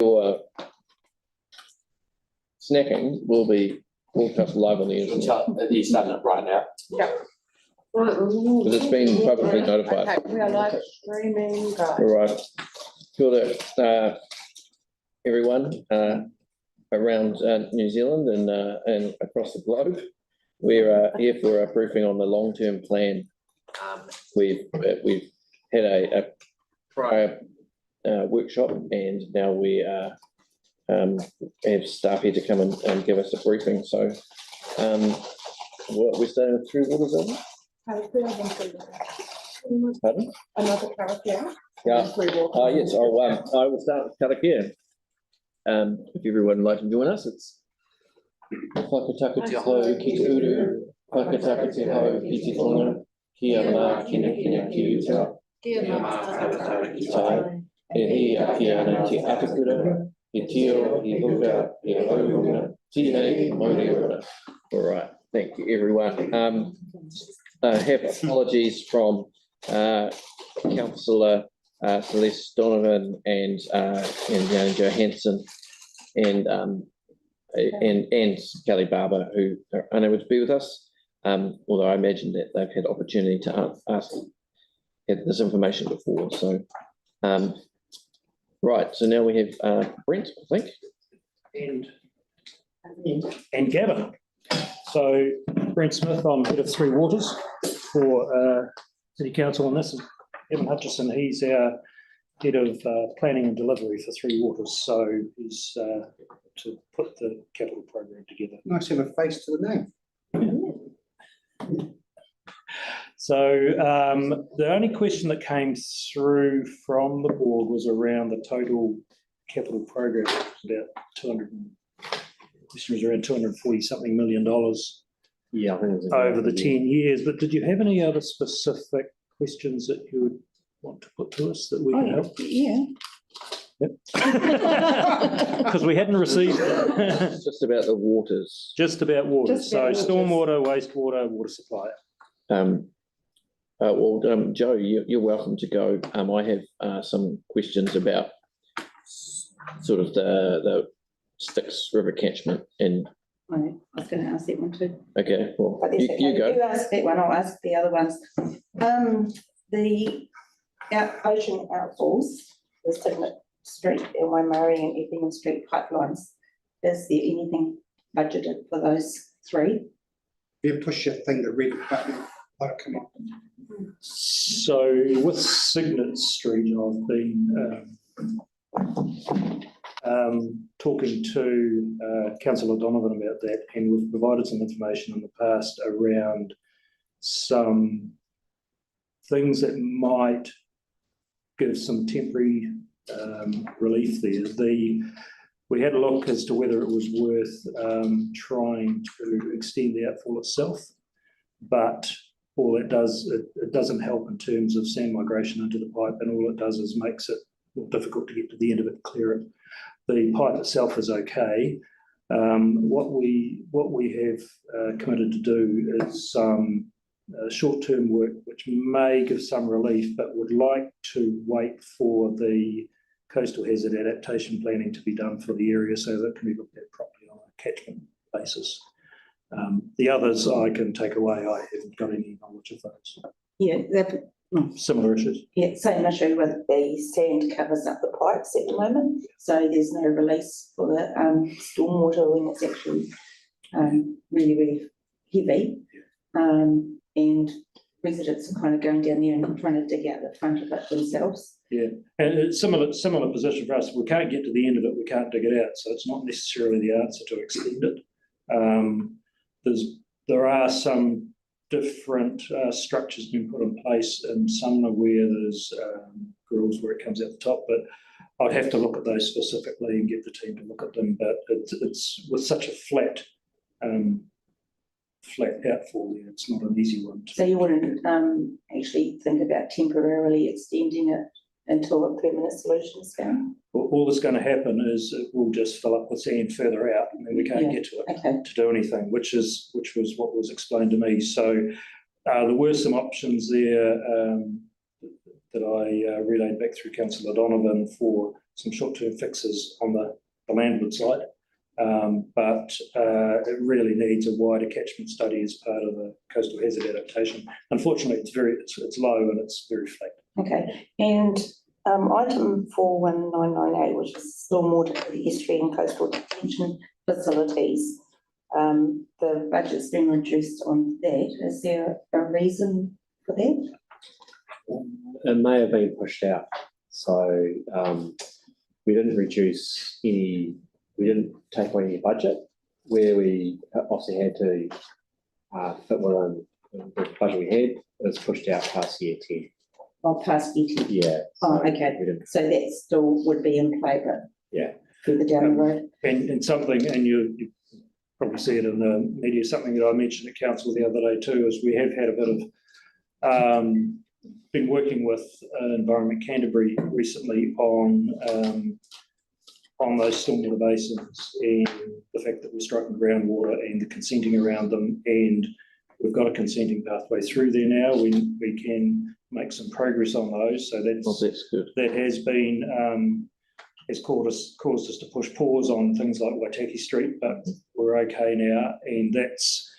your snacking will be broadcast live on the internet. He's starting it right now. Yeah. Because it's been publicly notified. Okay, we are live streaming, guys. All right. Kia ora, everyone around New Zealand and across the globe. We're here for a briefing on the long-term plan. We've had a prior workshop, and now we have staff here to come and give us a briefing. So we're starting with Three Waters, are we? Pardon? Another karakia. Yeah. Yes. I will start with karakia. If everyone would like to join us, it's whakataka te hau ki te uru, whakataka te hau ki te tonga, kia mā kina ki uta, kia mā taratara ki tai, e aki ana te atakura, e tio, e huka, e haurunga, tihei, mauri ora. All right. Thank you, everyone. I have apologies from Councillor Celeste Donovan and Jan Johansson and Kelly Barber, who are unable to be with us, although I imagine that they've had opportunity to get this information before. So, right, so now we have Brent, I think. And Gavin. So, Brent Smith, I'm head of Three Waters for City Council on this. Evan Hutchison, he's our head of planning and delivery for Three Waters. So he's to put the capital program together. Nice to have a face to the name. So the only question that came through from the board was around the total capital program, about 240 something million dollars. Yeah, I think it was over the 10 years. But did you have any other specific questions that you would want to put to us that we can help? Yeah. Yep. Because we hadn't received it. It's just about the waters. Just about water. Just about so stormwater, wastewater, water supply. Joe, you're welcome to go. I have some questions about sort of the Styx River catchment. And I was going to ask that one too. okay, well, you go. You ask that one, I'll ask the other ones. The ocean outfalls, the Signet Street and Waimari and Effingham Street pipelines, is there anything budgeted for those three? You push your thing to read it button, let it come up. So with Signet Street, I've been talking to Councillor Donovan about that, and we've provided some information in the past around some things that might give some temporary relief there. We had a look as to whether it was worth trying to extend the outfall itself, but all it does, it doesn't help in terms of sand migration into the pipe, and all it does is makes it more difficult to get to the end of it and clear it. The pipe itself is okay. What we have committed to do is some short-term work which may give some relief, but would like to wait for the coastal hazard adaptation planning to be done for the area so that it can be looked at properly on a catchment basis. The others I can take away. I haven't got any knowledge of those. Yeah, Similar issues. yeah, same issue with the sand covers up the pipes at the moment, so there's no release for the stormwater when it's actually really, really heavy. And residents are kind of going down there and trying to dig out the front of it themselves. Yeah, and it's similar position for us. If we can't get to the end of it, we can't dig it out. So it's not necessarily the answer to extend it. There are some different structures being put in place, and some are where there's grills where it comes out the top. But I'd have to look at those specifically and get the team to look at them. But it's with such a flat outfall there, it's not an easy one. So you wouldn't actually think about temporarily extending it until a permanent solution is found? All that's going to happen is it will just fill up with sand further out, and then we can't get to it to do anything, which was what was explained to me. So there were some options there that I relayed back through Councillor Donovan for some short-term fixes on the landward side. But it really needs a wider catchment study as part of the coastal hazard adaptation. Unfortunately, it's low and it's very flat. Okay, and item 41998, which is stormwater for the estuary and coastal detention facilities. The budget's been reduced on that. Is there a reason for that? It may have been pushed out. So we didn't reduce any, we didn't take away any budget where we obviously had to fit within the budget we had. It was pushed out past year 10. Oh, past year 10. Yeah. Oh, so okay. we didn't- So that still would be in play, but Yeah. further down the road. And something, and you probably see it in the media, something that I mentioned at council the other day too, is we have had a bit of, been working with Environment Canterbury recently on those stormwater basins and the fact that we're striking groundwater and the consenting around them, and we've got a consenting pathway through there now. We can make some progress on those, so That's good. that has been has caused us to push pause on things like Waitai Street, but we're okay now, and that's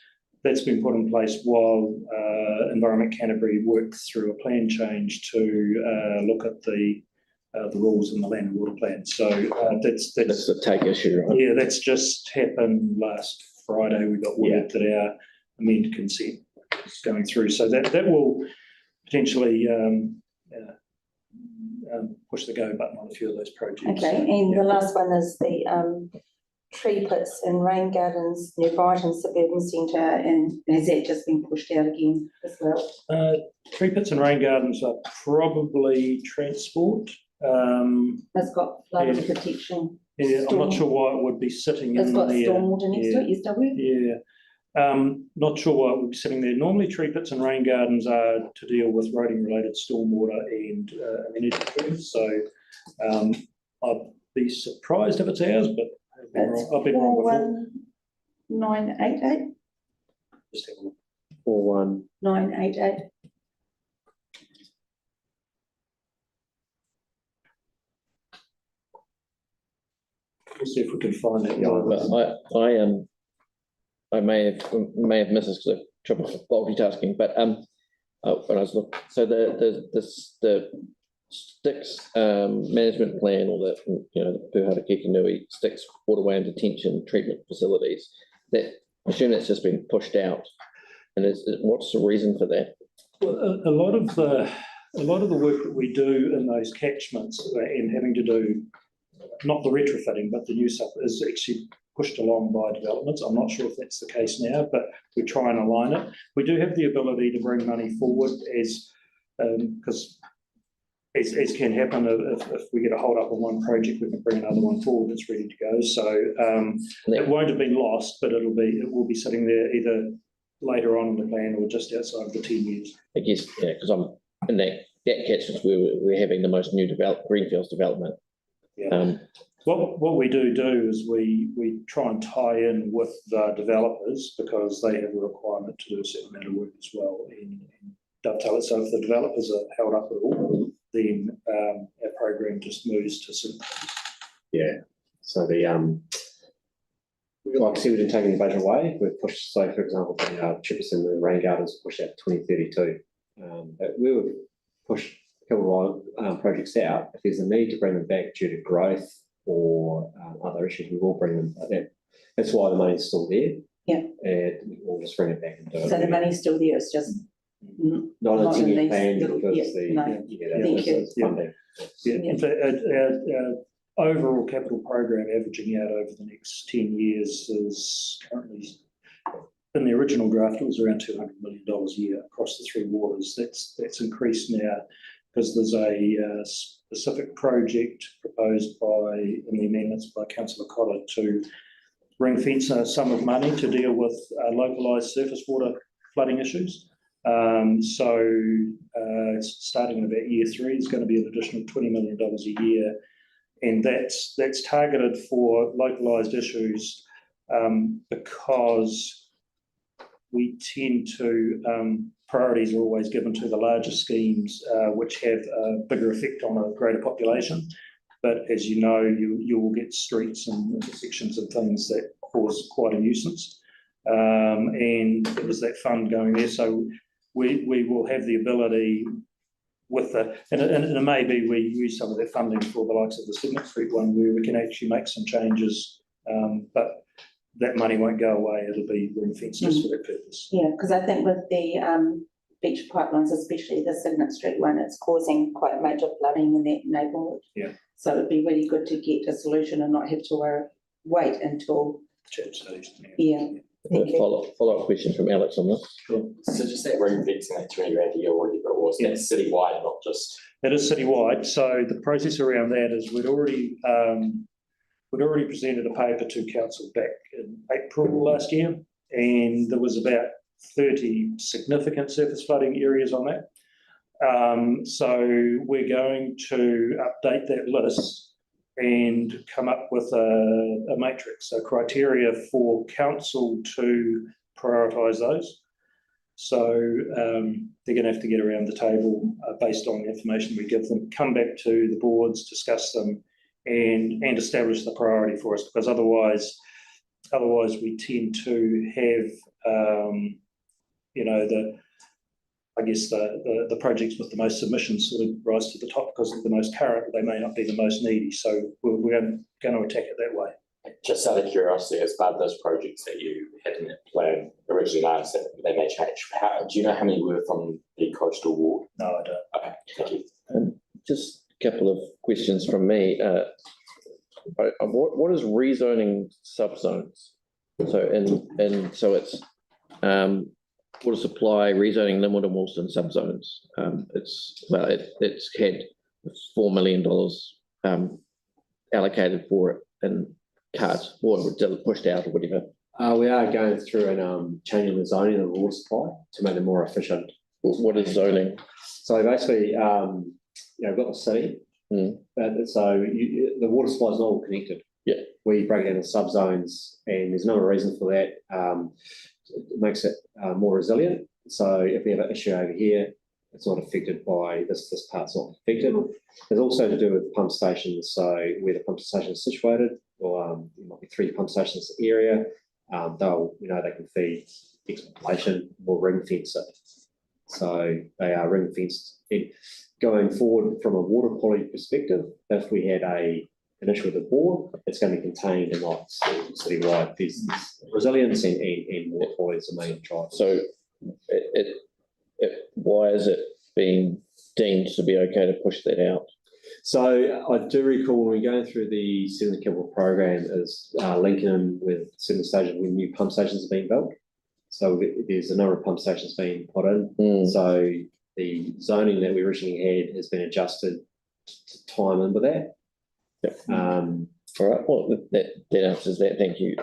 been put in place while Environment Canterbury worked through a plan change to look at the rules in the land and water plan. So that's the take issue, right? yeah, that's just happened last Friday. We got word that our amended consent is going through, so that will potentially push the go button on a few of those projects. Okay, and the last one is the tree pits and rain gardens near Brighton Suburban Centre, and has that just been pushed out again as well? Tree pits and rain gardens are probably transport. It's got flood Yeah. protection. Yeah, I'm not sure why it would be sitting It's in got there. stormwater next to it, SW? Yeah. Not sure why it would be sitting there. Normally tree pits and rain gardens are to deal with roading related stormwater and amenity. So I'd be surprised if it's ours, but I've been wrong before. 41988? Just have a look. 4-1. 988. We'll see if we can find that. But I may have missed this because of trouble with multitasking. But when I was looking, so the Sticks management plan, or the Pūhara Kikinui Sticks waterway and detention treatment facilities, that I assume that's just been pushed out. And what's the reason for that? Well, a lot of the work that we do in those catchments and having to do not the retrofitting but the new stuff is actually pushed along by developments. I'm not sure if that's the case now, but we try and align it. We do have the ability to bring money forward as can happen if we get a hold up on one project, we can bring another one forward that's ready to go. So it won't have been lost, but it will be sitting there either later on in the plan or just outside of the 10 years. I guess, because I'm in that catchment where we're having the most new greenfields development. Yeah. What we do is we try and tie in with the developers because they have a requirement to do a certain amount of work as well and dovetail it. So if the developers are held up at all, then our program just moves to some. Yeah. So like I said, we didn't take any budget away. We've pushed, so for example, the trips in the rain gardens pushed out to 2032. But we would push a couple of projects out. If there's a need to bring them back due to growth or other issues, we will bring them back. That's why the money's still there. Yeah. And we'll just bring it back and do it. So the money's still there, it's just not not in in your these plan little- because Thank you. funding. Yeah. In fact, our overall capital program averaging out over the next 10 years is currently, in the original draft, it was around $200 million a year across the three waters. That's increased now because there's a specific project proposed in the amendments by Councillor Cotter to ring fence a sum of money to deal with localised surface water flooding issues. Starting in about year 3, there's going to be an additional $20 million a year, and that's targeted for localised issues because we tend to priorities are always given to the larger schemes which have a bigger effect on a greater population. But as you know, you will get streets and intersections and things that cause quite a nuisance. And it was that fund going there. So we will have the ability with the, and it may be we use some of that funding for the likes of the Signet Street one where we can actually make some changes, but that money won't go away. It'll be ring-fenced just for that purpose. Yeah, because I think with the beach pipelines, especially the Signet Street one, it's causing quite major flooding in that neighbourhood. Yeah. So it'd be really good to get a solution and not have to wait until, Chat studies. yeah. Thank you. Follow-up question from Alex on this. So just that ring fencing, that 20 grand a year, or whatever it was, that's citywide, not just. It is citywide. So the process around that is we'd already presented a paper to council back in April last year, and there was about 30 significant surface flooding areas on that. So we're going to update that list and come up with a matrix, so criteria for council to prioritise those. So they're going to have to get around the table based on the information we give them, come back to the boards, discuss them, and establish the priority for us, because otherwise we tend to have the projects with the most submissions sort of rise to the top because they're the most current, they may not be the most needy. So we're going to attack it that way. Just out of curiosity, as part of those projects that you had in that plan originally, I understand they may change. Do you know how many were from the coastal ward? No, I don't. Okay, thank you. Just a couple of questions from me. What is rezoning subzones? So so it's water supply rezoning Linwood and Woolston subzones. It's had $4 million allocated for it and cut or pushed out or whatever. We are going through and changing the zoning of the water supply to make it more efficient. What is zoning? So basically, we've got the city, so the water supply is not all connected. Yeah. We break it into subzones, and there's another reason for that. It makes it more resilient. So if we have an issue over here, it's not affected by this part's not affected. There's also to do with pump stations. So where the pump station is situated, or there might be 3 pump stations in the area. They can feed X population or ring fence it. So they are ring fenced. Going forward from a water quality perspective, if we had an issue with the board, it's going to be contained and not citywide. There's resilience and water quality is the main driver. So why is it being deemed to be okay to push that out? So I do recall when we go through the Southern Capital program is linking in with certain stations when new pump stations are being built. So there's a number of pump stations being put in. So the zoning that we originally had has been adjusted to time in with that. Yep. All right. Well, that answers that. Thank you.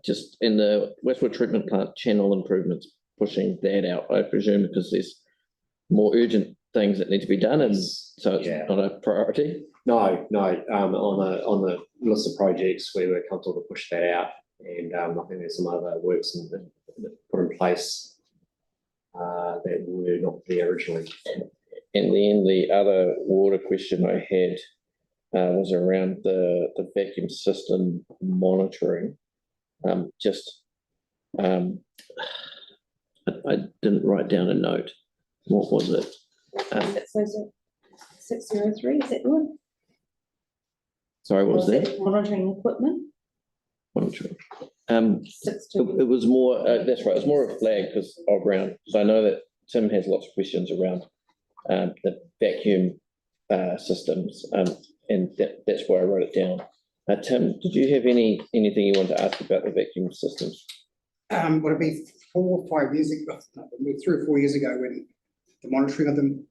Just in the Westwood treatment plant channel improvements, pushing that out, I presume, because there's more urgent things that need to be done, and so it's not a priority. No. On the list of projects, we were comfortable to push that out, and I think there's some other works that put in place that were not there originally. And then the other water question I had was around the vacuum system monitoring. I didn't write down a note. What was it? So is it 603, is that the one? Sorry, what was Or is that? it monitoring equipment? Monitoring. 623. It was more, that's right, it was more of a flag because around, because I know that Tim has lots of questions around the vacuum systems, and that's why I wrote it down. Tim, did you have anything you want to ask about the vacuum systems? Would it be 4 or 5 years ago, 3 or 4 years ago, when the monitoring of them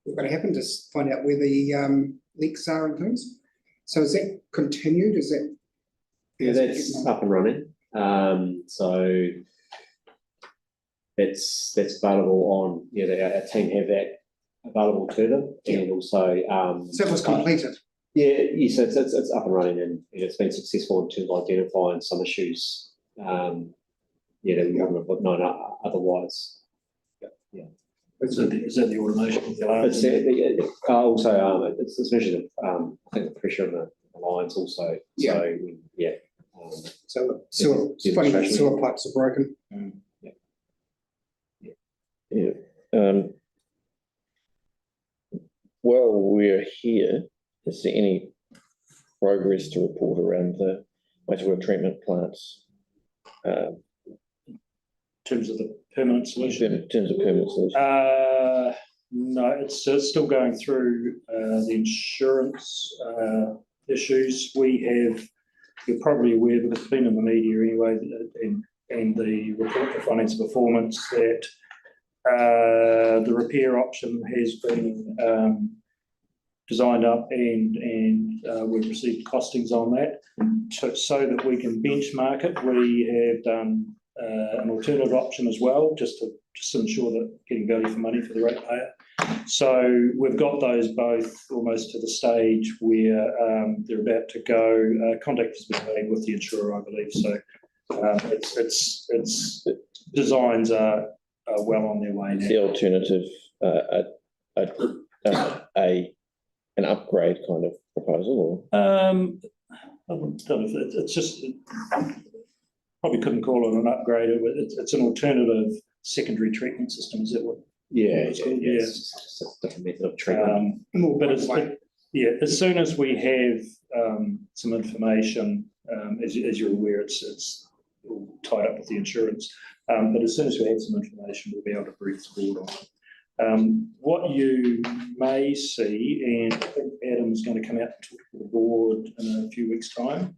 were going to happen, to find out where the leaks are and things? So is that continued? Is that? Yeah, that's up and running. So that's available on, our team have that available to them, and also So it was completed. Yes, it's up and running, and it's been successful in terms of identifying some issues that we haven't known otherwise. Yeah. Is that the automation of the alarms? Also, it's especially I think the pressure on the lines also. Yeah. So yeah. So Yeah, funny, distraction. sewer pipes are broken. Yeah. While we're here, is there any progress to report around the wastewater treatment plants? In terms of the permanent solution? In terms of permanent solution? No, it's still going through the insurance issues. You're probably aware, because it's been in the media anyway, and the report for financial performance, that the repair option has been designed up, and we've received costings on that. So that we can benchmark it, we have done an alternative option as well, just to ensure that getting value for money for the ratepayer. So we've got those both almost to the stage where they're about to go. Contact has been made with the insurer, I believe. So its designs are well on their way now. The alternative, an upgrade kind of proposal, or? I don't know if it's just, probably couldn't call it an upgrade. It's an alternative secondary treatment system. Is that what? Yeah, Yeah. it's just a different method of treatment. As soon as we have some information, as you're aware, it's all tied up with the insurance. But as soon as we have some information, we'll be able to brief the board on it. What you may see, and I think Adam's going to come out and talk to the board in a few weeks' time.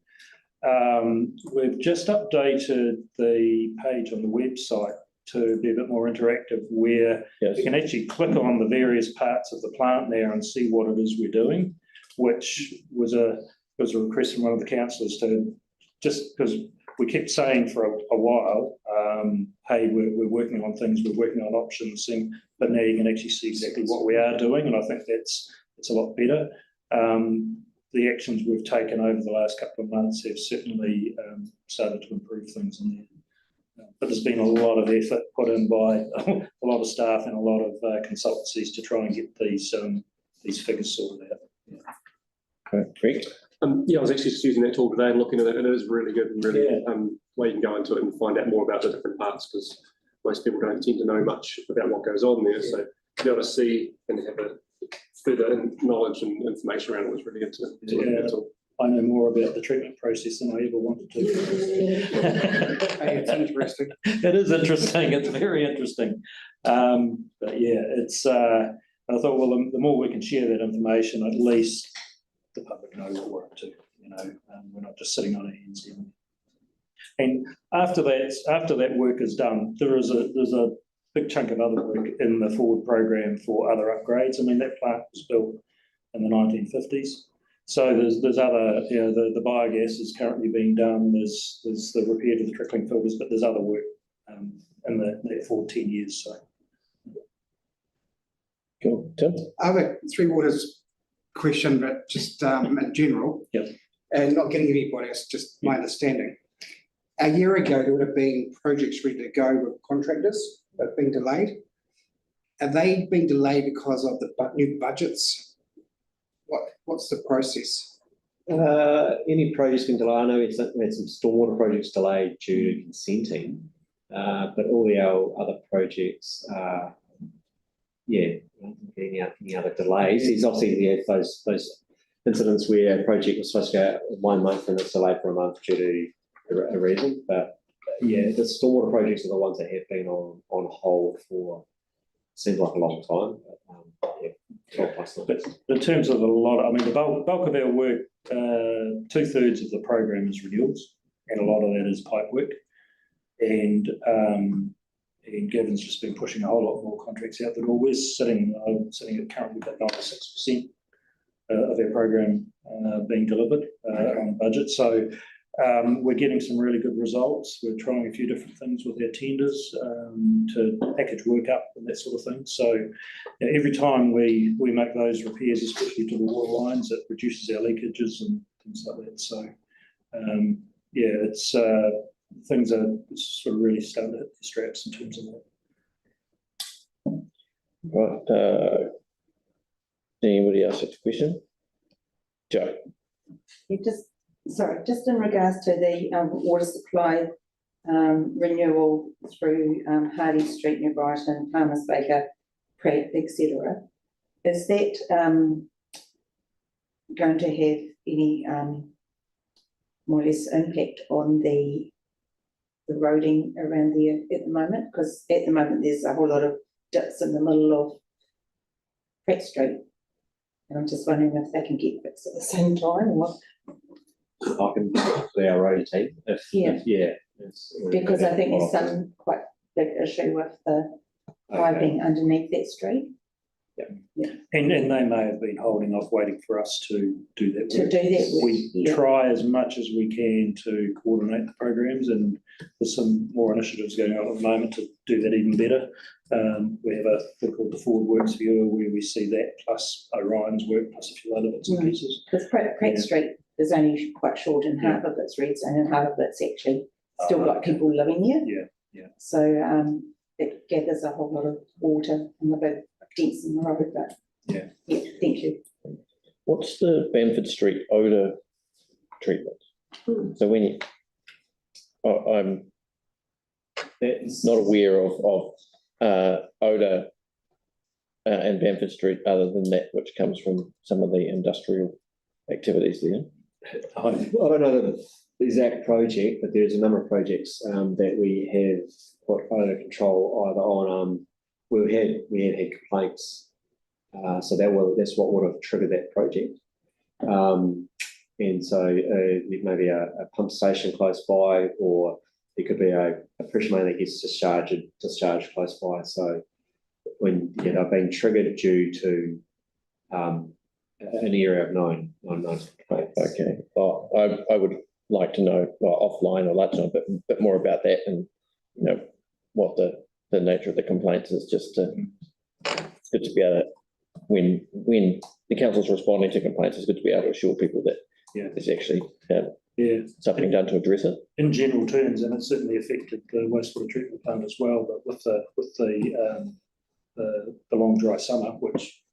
We've just updated the page on the website to be a bit more interactive, where you can actually click on the various parts of the plant there and see what it is we're doing, which was a request from one of the councillors to, just because we kept saying for a while, hey, we're working on things, we're working on options, but now you can actually see exactly what we are doing, and I think it's a lot better. The actions we've taken over the last couple of months have certainly started to improve things in there. But there's been a lot of effort put in by a lot of staff and a lot of consultancies to try and get these figures sorted out. Okay, Greg? I was actually just using that tool today and looking at it, and it is really good and really where you can go into it and find out more about the different parts, because most people don't tend to know much about what goes on there. So to be able to see and have a further knowledge and information around it was really good to look at it all. I know more about the treatment process than I ever wanted to. Hey, it's interesting. It is interesting. It's very interesting. But yeah, it's. I thought, well, the more we can share that information, at least the public know what we're up to. We're not just sitting on our hands here. And after that work is done, there's a big chunk of other work in the forward program for other upgrades. I mean, that plant was built in the 1950s. So there's other, the biogas is currently being done. There's the repair to the trickling filters, but there's other work in that for 10 years. So. Cool. Tim? I have a Three Waters question, but just in general. Yep. And not getting anybody else, just my understanding. A year ago, there would have been projects ready to go with contractors that have been delayed. Are they being delayed because of the new budgets? What's the process? Any projects been delayed? I know we had some stormwater projects delayed due to consenting, but all our other projects, I don't think any other delays. There's obviously those incidents where a project was supposed to go 1 month and it's delayed for a month due to a reason. But the stormwater projects are the ones that have been on hold for seems like a long time. But, 12 plus months. But in terms of the bulk of our work, 2/3 of the program is renewals, and a lot of that is pipe work. And Gavin's just been pushing a whole lot more contracts out the door. We're sitting at currently about 96% of our program being delivered on budget. So we're getting some really good results. We're trying a few different things with our tenders to package work up and that sort of thing. So every time we make those repairs, especially to the water lines, it reduces our leakages and things like that. So it's things are sort of really starting to hit the straps in terms of that. Right, anybody else have a question? Joe? Just in regards to the water supply renewal through Hardy Street, New Brighton, Palmer's Baker, Pratt, etc. Is that going to have any more or less impact on the roading around there at the moment? Because at the moment there's a whole lot of dips in the middle of Pratt Street. And I'm just wondering if they can get fixed at the same time or. I can talk to our road team if, Because I think there's some quite big issue with the piping underneath that street. And they may have been holding off, waiting for us to do that work. We yeah. try as much as we can to coordinate the programs, and there's some more initiatives going on at the moment to do that even better. We have a thing called the Forward Works Viewer where we see that plus Orion's work plus a few other bits and pieces. Because Pratt Street is only quite short and half of it's red zone and half of it's actually still got people living there. Yeah. So it gathers a whole lot of water and a bit dents in the road, but yeah, thank you. What's the Bamford Street odour treatment? So when you, I'm not aware of odour and Bamford Street other than that which comes from some of the industrial activities there. I don't know the exact project, but there's a number of projects that we have put under control either on we had complaints, so that's what would have triggered that project. And so maybe a pump station close by, or there could be a pressure main that gets discharged close by. So when they've been triggered due to an area of known complaints. Okay, well, I would like to know, offline, I'd like to know a bit more about that, and what the nature of the complaints is. Just it's good to be able to, when the council's responding to complaints, it's good to be able to assure people that there's actually something done to address it. In general terms, and it certainly affected the wastewater treatment plant as well, but with the long dry summer, which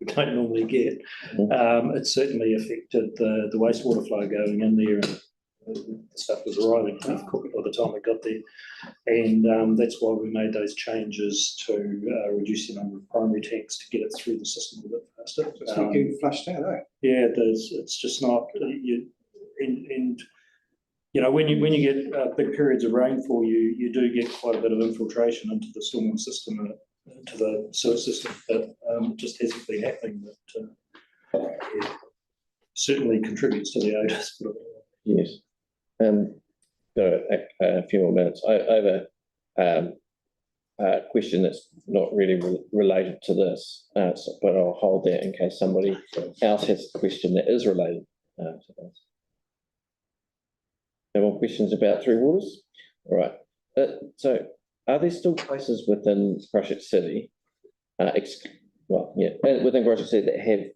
we don't normally get, it certainly affected the wastewater flow going in there, and the stuff was arriving half cooked by the time it got there. And that's why we made those changes to reduce the number of primary tanks to get it through the system a bit faster. It's not getting flushed out, eh? Yeah, it does. It's just not. When you get big periods of rainfall, you do get quite a bit of infiltration into the stormwater system, into the sewer system, but just hasn't been happening. But certainly contributes to the odours. Yes. Got a few more minutes. I have a question that's not really related to this, but I'll hold that in case somebody else has a question that is related to this. No more questions about Three Waters? All right. So are there still places within Christchurch City, within Christchurch City that have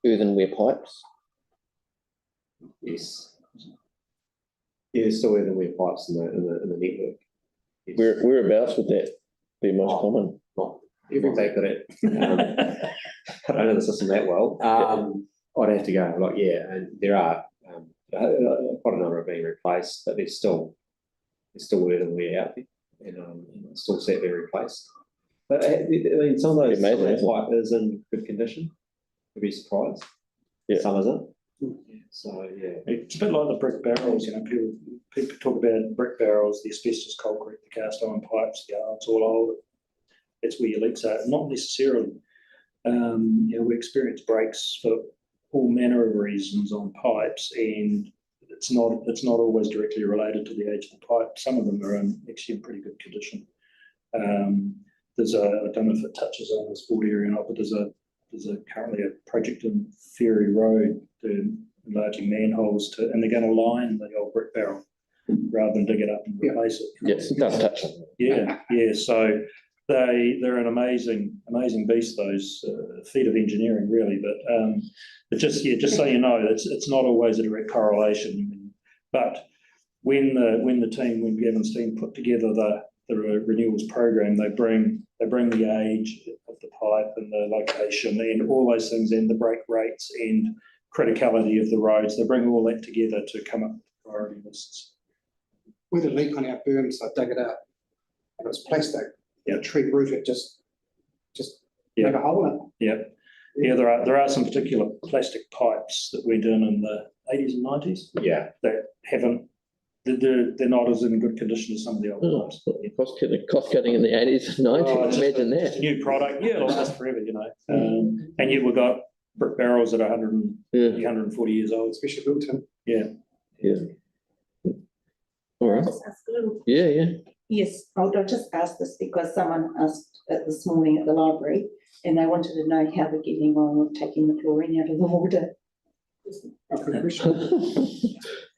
earthenware pipes? Yes. Yeah, there's still earthenware pipes in the network. Yes. Whereabouts would that be most common? Not exactly that. I don't know the system that well. I'd have to go. And there are quite a number are being replaced, but there's still earthenware out there, and still set being replaced. But I mean, some of those pipe is in good condition. You'd be surprised. Yeah. Some isn't. So it's a bit like the brick barrels. People talk about brick barrels, the asbestos concrete, the cast iron pipes. It's all old. That's where your leaks are. Not necessarily. We experience breaks for all manner of reasons on pipes, and it's not always directly related to the age of the pipe. Some of them are actually in pretty good condition. There's I don't know if it touches on the sport area or not, but there's currently a project in Ferry Road. They're enlarging manholes and they're going to line the old brick barrel rather than dig it up and replace it. Yes, it does touch on it. Yeah. So they're an amazing beast, those feat of engineering, really. But just so you know, it's not always a direct correlation. But when Gavin's team put together the renewals program, they bring they bring the age of the pipe and the location and all those things and the break rates and criticality of the roads. They bring all that together to come up with priority lists. We had a leak on our berm, so I dug it out. And it was plastic. Yeah. The tree root, it just Yeah. made a hole in it. Yeah, there are some particular plastic pipes that went in the 80s and 90s Yeah. that haven't, they're not as in good condition as some of the old Oh, pipes. cost cutting in the 80s and 90s, Oh, imagine It's a that. new product, yeah, it'll last forever, and yet we've got brick barrels that are 140 years old. Especially built in. All right, Just ask a little. yeah. Yes, I'll just ask this because someone asked it this morning at the library and they wanted to know how they're getting on with taking the chlorine out of the water. A good question.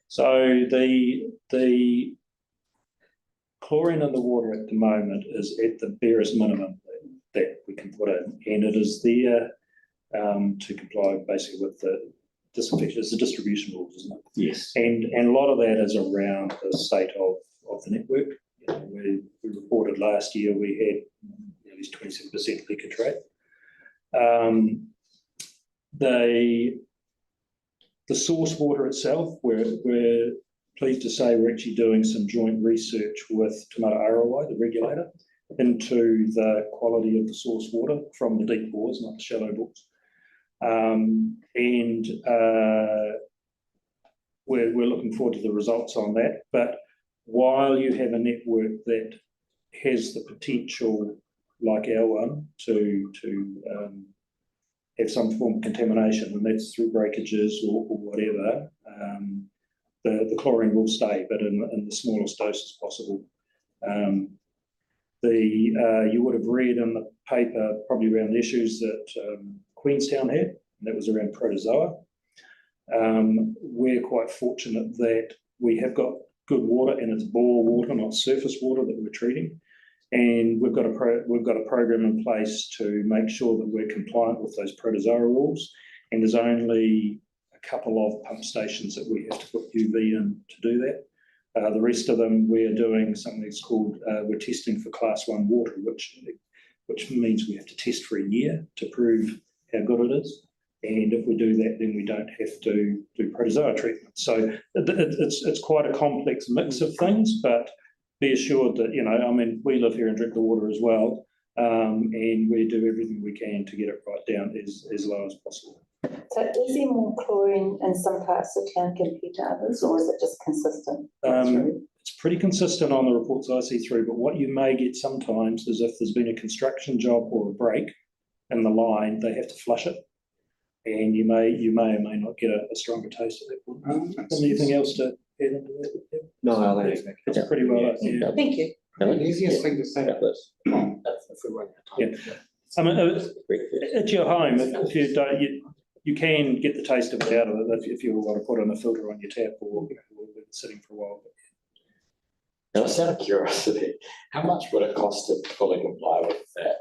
So the chlorine in the water at the moment is at the barest minimum that we can put in, and it is there to comply basically with the disinfection, it's the distribution rules, isn't it? Yes. And a lot of that is around the state of the network. We reported last year we had at least 27% leakage rate. The source water itself, we're pleased to say we're actually doing some joint research with Te Mara Arawai, the regulator, into the quality of the source water from the deep bores, not the shallow bores. We're looking forward to the results on that. But while you have a network that has the potential, like our one, to have some form of contamination, and that's through breakages or whatever, the chlorine will stay, but in the smallest doses possible. You would have read in the paper probably around the issues that Queenstown had, and that was around protozoa. We're quite fortunate that we have got good water, and it's bore water, not surface water, that we're treating. And we've got a program in place to make sure that we're compliant with those protozoa rules. And there's only a couple of pump stations that we have to put UV in to do that. The rest of them, we're doing something that's called, we're testing for class 1 water, which means we have to test for a year to prove how good it is. And if we do that, then we don't have to do protozoa treatment. So it's quite a complex mix of things, but be assured that, we live here and drink the water as well. And we do everything we can to get it right down as low as possible. So is there more chlorine in some parts of town compared to others, or is it just consistent? It's pretty consistent on the reports I see through, but what you may get sometimes is if there's been a construction job or a break in the line, they have to flush it. And you may or may not get a stronger taste of that one. Anything else to add into that? No, I think It's pretty well. Yeah. Thank you. The easiest thing to say. About this. I mean, at your home, if you don't, you can get the taste of it out of it if you want to put on a filter on your tap or sitting for a while. Just out of curiosity, how much would it cost to fully comply with that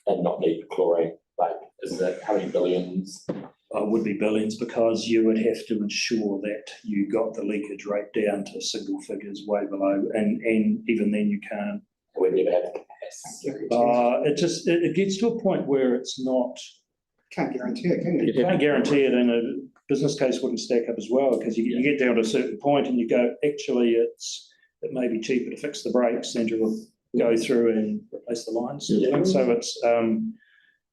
and not need chlorine? Like, is that how many billions? It would be billions, because you would have to ensure that you got the leakage rate down to single figures way below, and even then you can't. We never have the capacity. It gets to a point where it's not. Can't guarantee it, can you? You can't guarantee it, and a business case wouldn't stack up as well, because you get down to a certain point and you go, actually, it may be cheaper to fix the brakes than to go through and replace the lines. Yeah. So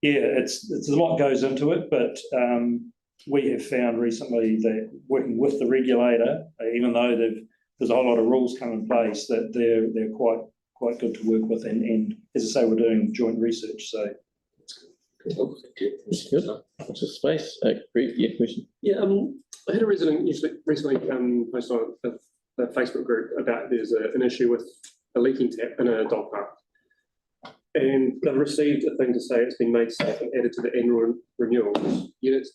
it's a lot goes into it, but we have found recently that working with the regulator, even though there's a whole lot of rules come in place, that they're quite good to work with, and as I say, we're doing joint research, so it's good. Good. What's the space? Yeah, question. Yeah, I had a resident recently post on a Facebook group about there's an issue with a leaking tap in a dog park. And they've received a thing to say it's been made safe and added to the annual renewals. Yet it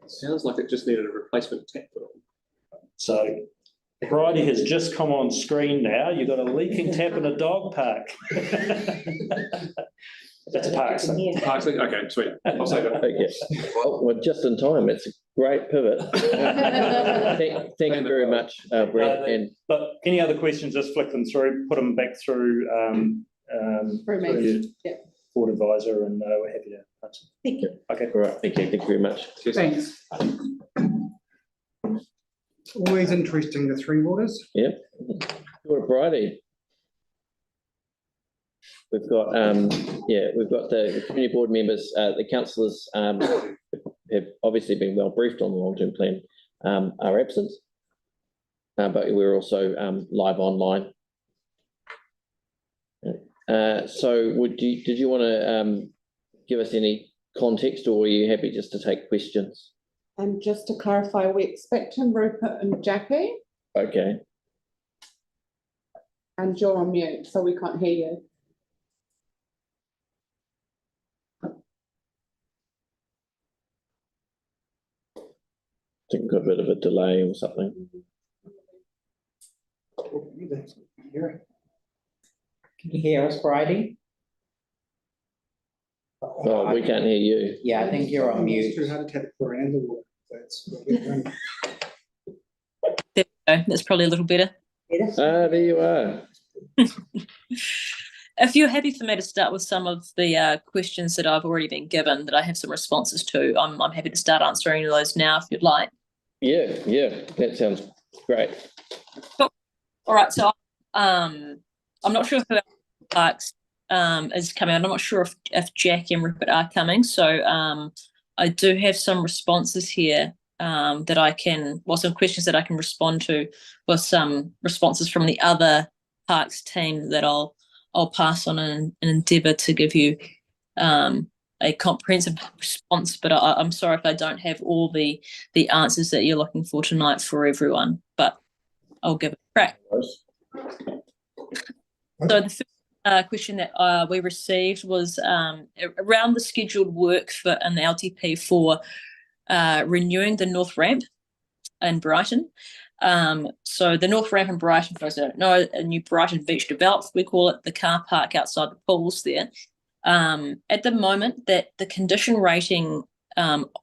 sounds like it just needed a replacement tap put on. So Friday has just come on screen now. You've got a leaking tap in a dog park. That's Parks. Parks, okay, sweet. I'll say that. Okay. Well, we're just in time. It's a great pivot. Thank you very much, Brent. And But any other questions, just flick them through, put them back through. For me. Yeah. board advisor, and we're happy to answer. Thank you. Okay. All right, thank you very much. Thanks. Always interesting, the three waters. What a variety. We've got, we've got the community board members, the councillors have obviously been well briefed on the long-term plan, are absent. But we're also live online. So did you want to give us any context, or are you happy just to take questions? And just to clarify, we expecting Rupert and Jackie, Okay. and you're on mute, so we can't hear you. I think we've got a bit of a delay or something. Can you hear us, Brady? Oh, we can't hear you. Yeah, I think you're on mute. It's too hard to tap around the water. That's what we're doing. There we go. That's probably a little better. There you are. If you're happy for me to start with some of the questions that I've already been given, that I have some responses to, I'm happy to start answering those now if you'd like. Yeah, that sounds great. Cool. All right, so I'm not sure if Parks is coming. I'm not sure if Jackie and Rupert are coming. So I do have some responses here that I can, some questions that I can respond to, with some responses from the other Parks team that I'll pass on and endeavour to give you a comprehensive response. But I'm sorry if I don't have all the answers that you're looking for tonight for everyone, but I'll give it a crack. So the first question that we received was around the scheduled work in the LTP for renewing the North Ramp in Brighton. So the North Ramp in Brighton, for those who don't know, a new Brighton Beach development, we call it, the car park outside the pools there. At the moment, that the condition rating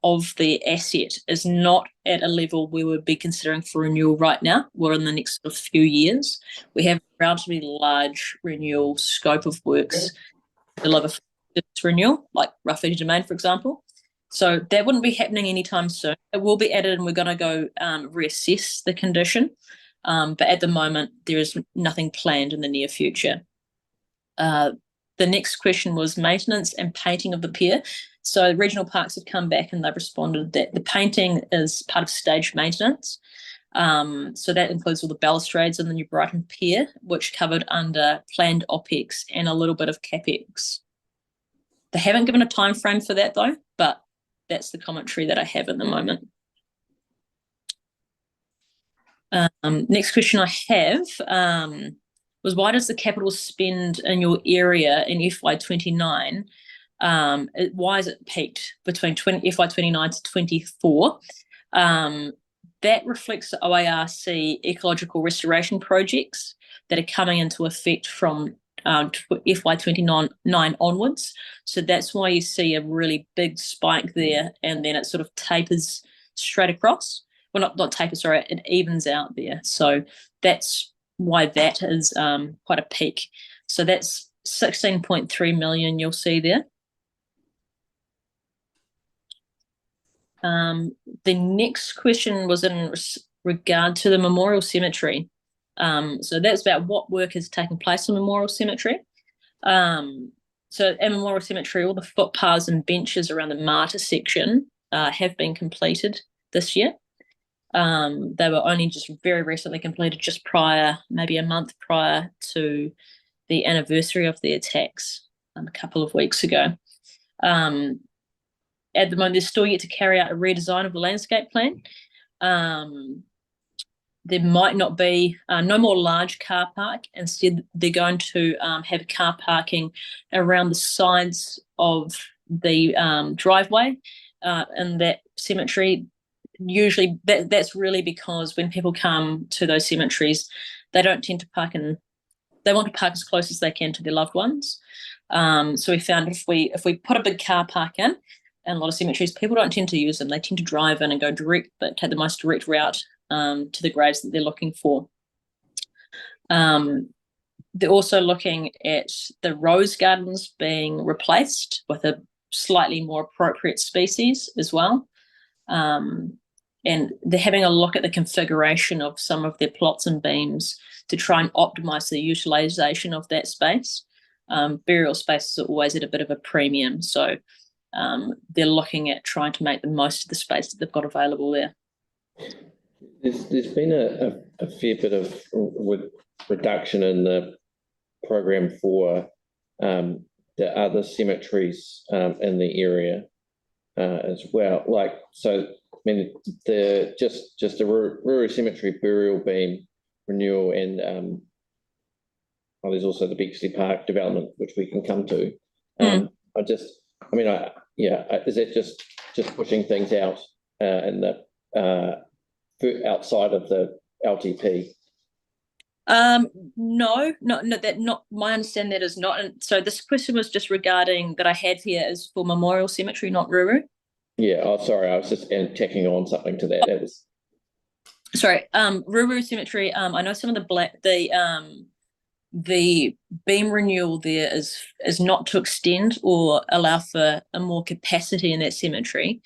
of the asset is not at a level we would be considering for renewal right now. We're in the next sort of few years. We have a relatively large renewal scope of works to deliver for this renewal, like Roughage Domain, for example. So that wouldn't be happening anytime soon. It will be added, and we're going to go reassess the condition. But at the moment, there is nothing planned in the near future. The next question was maintenance and painting of the pier. So regional parks have come back and they've responded that the painting is part of staged maintenance. So that includes all the balustrades in the New Brighton pier, which covered under planned OPEX and a little bit of CapEx. They haven't given a time frame for that though, but that's the commentary that I have at the moment. Next question I have was, why does the capital spend in your area in FY29, why is it peaked between FY29 to 24? That reflects the OARC ecological restoration projects that are coming into effect from FY29 onwards. So that's why you see a really big spike there, and then it sort of tapers straight across. Well, not tapers, sorry, it evens out there. So that's why that is quite a peak. So that's 16.3 million you'll see there. The next question was in regard to the Memorial Cemetery. So that's about what work is taking place in Memorial Cemetery. So at Memorial Cemetery, all the footpaths and benches around the martyr section have been completed this year. They were only just very recently completed, just prior, maybe a month prior to the anniversary of the attacks, a couple of weeks ago. At the moment, they're still yet to carry out a redesign of the landscape plan. There might not be no more large car park. Instead, they're going to have car parking around the sides of the driveway in that cemetery. Usually that's really because when people come to those cemeteries, they don't tend to park in, they want to park as close as they can to their loved ones. So we found if we put a big car park in a lot of cemeteries, people don't tend to use them. They tend to drive in and go direct, but take the most direct route to the graves that they're looking for. they're also looking at the rose gardens being replaced with a slightly more appropriate species as well. And they're having a look at the configuration of some of their plots and beams to try and optimize the utilization of that space. Burial spaces are always at a bit of a premium, so they're looking at trying to make the most of the space that they've got available there. There's been a fair bit of reduction in the program for the other cemeteries in the area as well. Like, so, I mean, just the Ruru Cemetery burial beam renewal, and well, there's also the Bexley Park development, which we can come to. Is that just pushing things out in the outside of the LTP? No, that not my understanding. That is not. And so this question was just regarding that I have here is for Memorial Cemetery, not Ruru. Yeah. Oh, sorry. I was just tacking on something to that. It was. Sorry. Ruru Cemetery. I know some of the beam renewal there is not to extend or allow for a more capacity in that cemetery.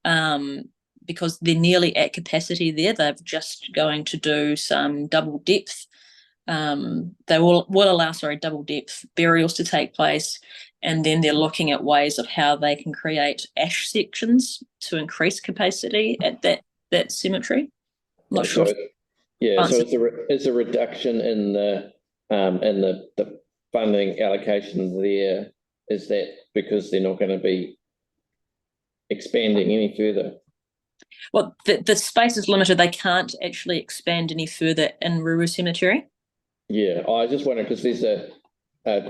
Because they're nearly at capacity there. They're just going to do some double depth. They will allow, double depth burials to take place. And then they're looking at ways of how they can create ash sections to increase capacity at that cemetery. I'm not sure. So it's a reduction in the funding allocation there. Is that because they're not going to be expanding any further? Well, the space is limited. They can't actually expand any further in Ruru Cemetery. Yeah, I just wonder because there's a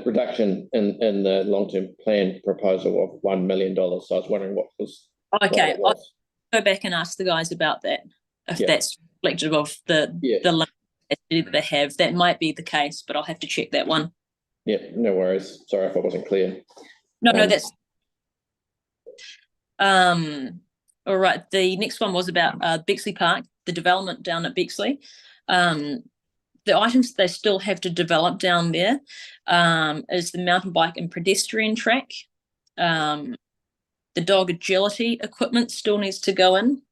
reduction in the long-term plan proposal of $1 million. So I was wondering what was. Okay, I'll go back and ask the guys about that. If that's reflective of the limit that they have, that might be the case, but I'll have to check that one. Yeah, no worries. Sorry if I wasn't clear. No, that's. All right, the next one was about Bexley Park, the development down at Bexley. The items they still have to develop down there is the mountain bike and pedestrian track. The dog agility equipment still needs to go in.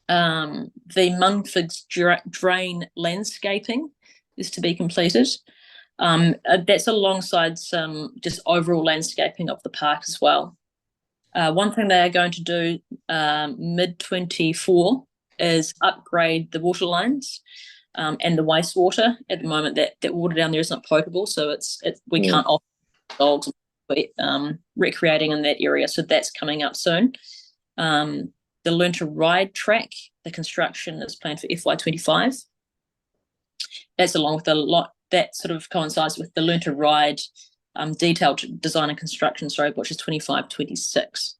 The Munford's drain landscaping is to be completed. That's alongside some just overall landscaping of the park as well. One thing they are going to do mid-24 is upgrade the water lines and the wastewater. At the moment, that water down there is not potable, so we can't offer dogs recreating in that area. So that's coming up soon. The Learn to Ride track, the construction is planned for FY25. That's along with that sort of coincides with the Learn to Ride detailed design and construction, which is 25-26.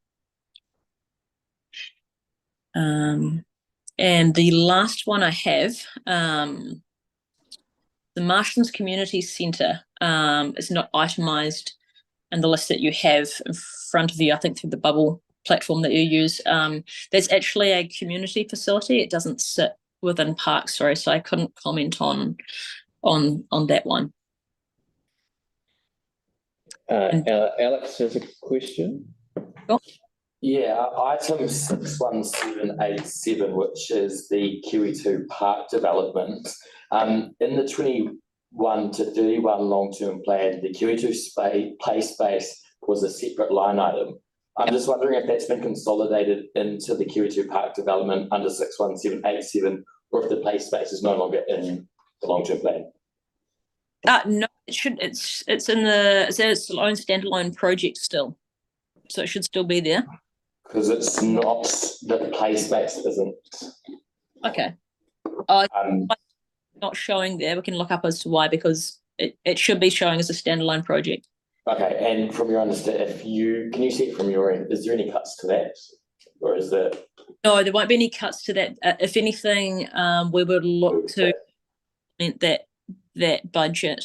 And the last one I have, the Marshlands Community Centre is not itemised in the list that you have in front of you, I think through the bubble platform that you use. That's actually a community facility. It doesn't sit within parks, so I couldn't comment on that one. Alex has a question. Oh. Yeah, item 61787, which is the Kiwi2 Park development. In the 21 to 31 long-term plan, the Kiwi2 play space was a separate line item. I'm just wondering if that's been consolidated into the Kiwi2 Park development under 61787, or if the play space is no longer in the long-term plan. No, it should. It's in its own standalone project still, so it should still be there. Because it's not, the play space isn't. Okay. Not showing there. We can look up as to why, because it should be showing as a standalone project. Okay, and from your understanding, can you see it from your end? Is there any cuts to that, or is it? No, there won't be any cuts to that. If anything, we would look to implement that budget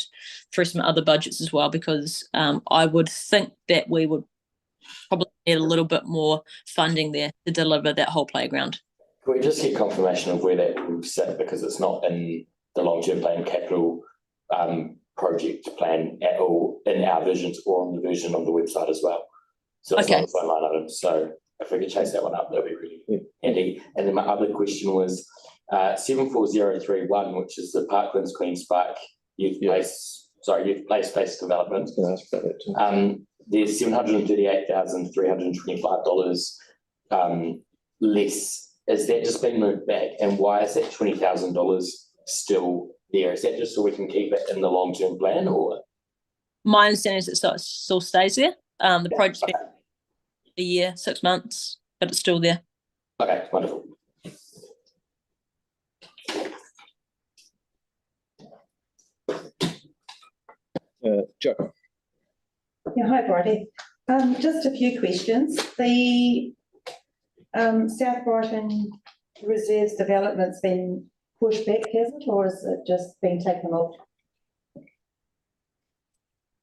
through some other budgets as well, because I would think that we would probably need a little bit more funding there to deliver that whole playground. Can we just get confirmation of where that will sit, because it's not in the long-term plan capital project plan at all in our visions or on the version on the website as well. So it's not Okay. a phone line item, so if we could chase that one up, that'd be really handy. And then my other question was 74031, which is the Parklands Queen's Park Youth Place based development. Can I ask about that too? There's $738,325 less. Is that just been moved back? And why is that $20,000 still there? Is that just so we can keep it in the long-term plan, or? My understanding is it still stays there. The project's been a year, 6 months, but it's still there. Okay, wonderful. Joe. Yeah, hi, Bridie. Just a few questions. The South Brighton Reserves development's been pushed back, has it, or has it just been taken off?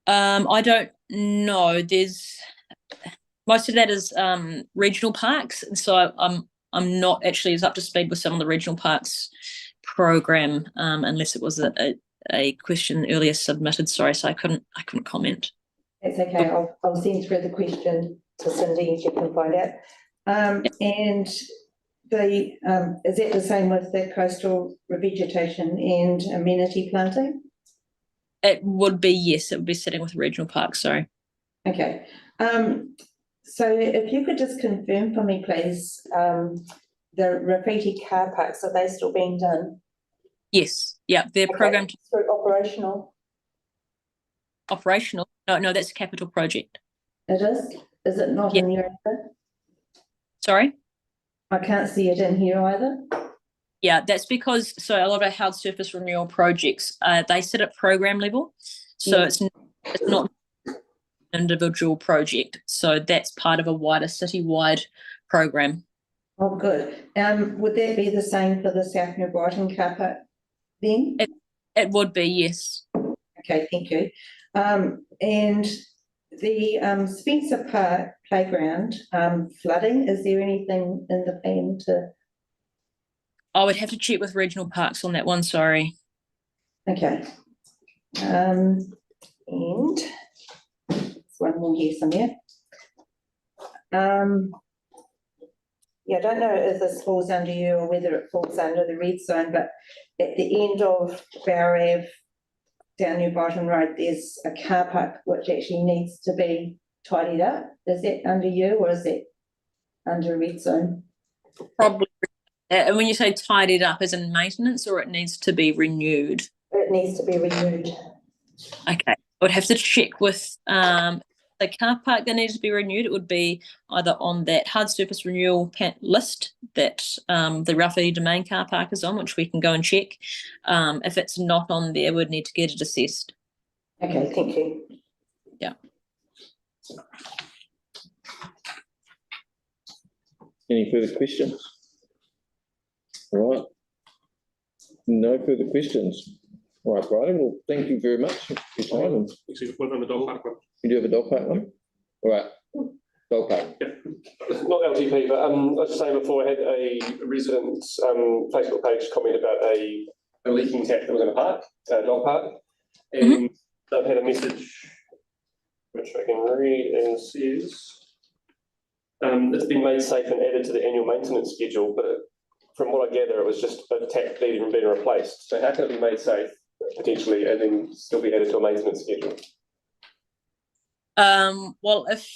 I don't know. There's most of that is regional parks, and so I'm not actually as up to speed with some of the regional parks program, unless it was a question earlier submitted. Sorry, so I couldn't comment. That's okay. I'll send through the question to Cindy if you can find out. And the is that the same with the coastal revegetation and amenity planting? It would be, yes, it would be sitting with regional parks, sorry. Okay. So if you could just confirm for me, please, the graffiti car parks, are they still being done? Yes, yeah, they're programmed Through operational? operational. No, that's a capital project. It is? Is it not in here either? Sorry? I can't see it in here either. Yeah, that's because, so a lot of our hard surface renewal projects, they sit at program level. So it's not an individual project. So that's part of a wider citywide program. Oh, good. Would that be the same for the South New Brighton car park then? It would be, yes. Okay, thank you. And the Spencer Park playground flooding, is there anything in the plan to? I would have to check with regional parks on that one, sorry. Okay. And there's one more here somewhere. Yeah, I don't know if this falls under you or whether it falls under the red zone, but at the end of Bower Ave, down New Brighton Road, there's a car park which actually needs to be tidied up. Is that under you or is it under red zone? Probably. And when you say tidied up, as in maintenance, or it needs to be renewed? It needs to be renewed. Okay, I would have to check with the car park that needs to be renewed. It would be either on that hard surface renewal list that the Roughly Domain car park is on, which we can go and check. If it's not on there, we'd need to get it assessed. Okay, thank you. Yeah. Any further questions? All right. No further questions. All right, Brian, well, thank you very much for your time. And Actually, one on the dog park one. you do have a dog park one? All right, dog park. It's not LTP, but I was saying before, I had a resident's Facebook page comment about a leaking tap that was in a park, a dog park. And they've had a message which I can read and says, it's been made safe and added to the annual maintenance schedule, but from what I gather, it was just a tap needing from being replaced. So how can it be made safe potentially and then still be added to a maintenance schedule? Well, if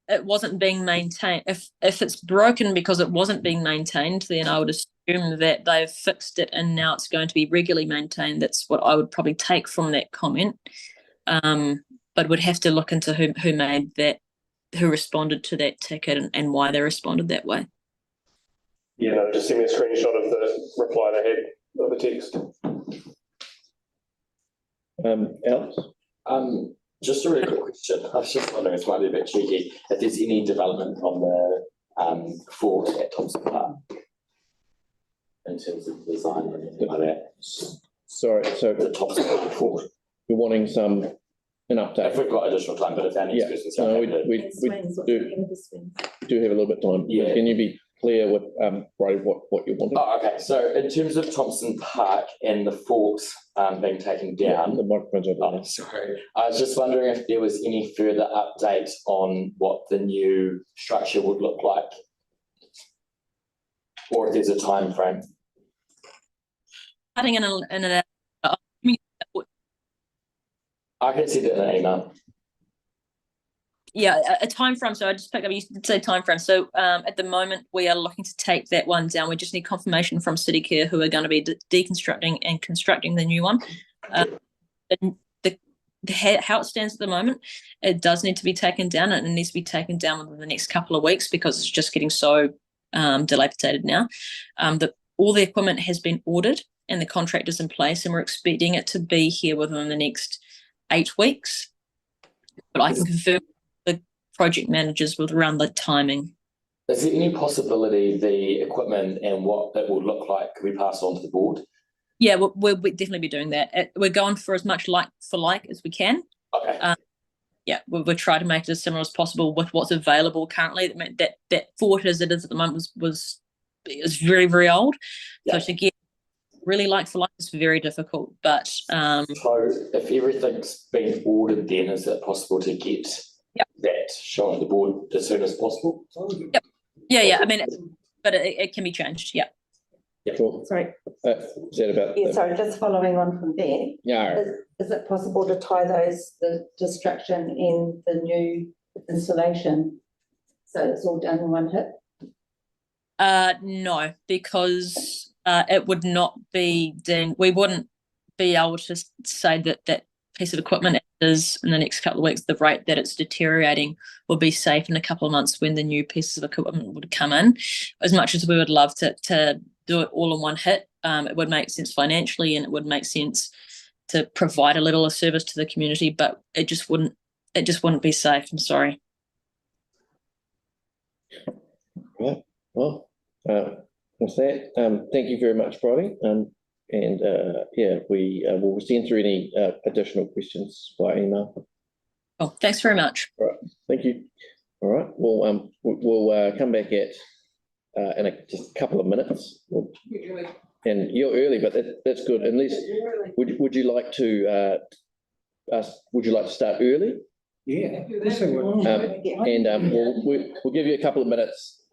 it wasn't being maintained, if it's broken because it wasn't being maintained, then I would assume that they've fixed it and now it's going to be regularly maintained. That's what I would probably take from that comment. But would have to look into who made that, who responded to that ticket and why they responded that way. Yeah, no, just send me a screenshot of the reply they had of the text. Alex? Just a really quick question. I was just wondering, it might be a bit cheeky, if there's any development on the fort at Thompson Park in terms of design or anything like that. Sorry, so The Thompson Park fort. you're wanting an update? If we've got additional time, but if our next Yeah, person's no, happy we do have a little bit of time. Yeah. Can you be clear what, Brady, what you want. Oh, okay, so in terms of Thompson Park and the forks being taken down. The microphone's over Oh, there. sorry. I was just wondering if there was any further update on what the new structure would look like, or if there's a time frame. Cutting in an I can see that in an email. yeah, a time frame. So I just picked up, you did say time frame. So at the moment we are looking to take that one down. We just need confirmation from City Care, who are going to be deconstructing and constructing the new one. How it stands at the moment, it does need to be taken down, and it needs to be taken down within the next couple of weeks because it's just getting so dilapidated now. All the equipment has been ordered and the contract is in place, and we're expecting it to be here within the next 8 weeks. But I can confirm the project managers with around the timing. Is there any possibility the equipment and what it will look like could be passed on to the board? Yeah, we'll definitely be doing that. We're going for as much like for like as we can. Okay. Yeah, we'll try to make it as similar as possible with what's available currently. That fort as it is at the moment is very, very old. Yeah. So to get really like for like is very difficult. But So if everything's been ordered, then is it possible to get that shown on the board as soon as possible? Yep. Yeah. I mean, but it can be changed. Yeah. Yeah. Cool. Sorry, Is that about? yeah, sorry, just following on from there, Yeah. is it possible to tie the destruction in the new installation? So it's all done in one hit? No, because it would not be deemed, we wouldn't be able to say that piece of equipment is in the next couple of weeks, the rate that it's deteriorating will be safe in a couple of months when the new pieces of equipment would come in. As much as we would love to do it all in one hit, it would make sense financially and it would make sense to provide a little of service to the community, but it just wouldn't be safe. I'm sorry. Right. Well, with that, thank you very much, Bridie. We will send through any additional questions by email. Oh, thanks very much. All right. Thank you. All right. We'll come back at in just a couple of minutes. And you're early, but that's good. Unless would you like to start early? Yeah. Yes, I would. We'll give you a couple of minutes.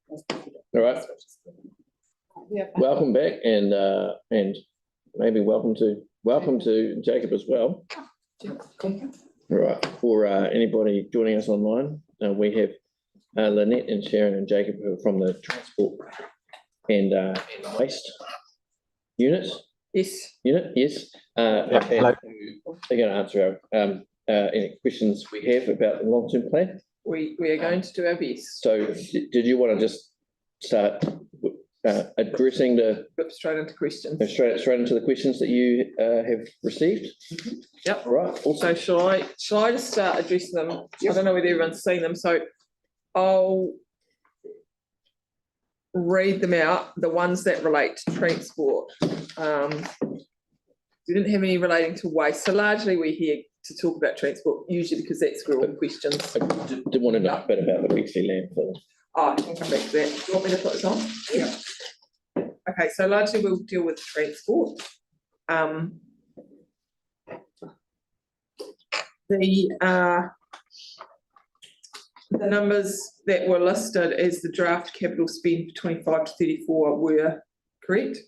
All right, welcome back, and maybe welcome to Jacob as well. All right, for anybody joining us online, we have Lynette and Sharon and Jacob who are from the transport and waste unit. Yes. Yes. And they're going to answer our any questions we have about the long-term plan. We are going to do our best. So did you want to just start addressing the Flip straight into questions. straight into the questions that you have received? Yep. All right. So Also, shall I just start addressing them? I don't know whether everyone's seen them, so I'll read them out, the ones that relate to transport. We didn't have any relating to waste, so largely we're here to talk about transport, usually because that's where all the questions. I did want to know a bit about the Bexley landfill. Oh, I can come back to that. Do you want me to put this on? Yeah. Okay, so largely we'll deal with transport. The numbers that were listed as the draft capital spend for 25 to 34 were correct.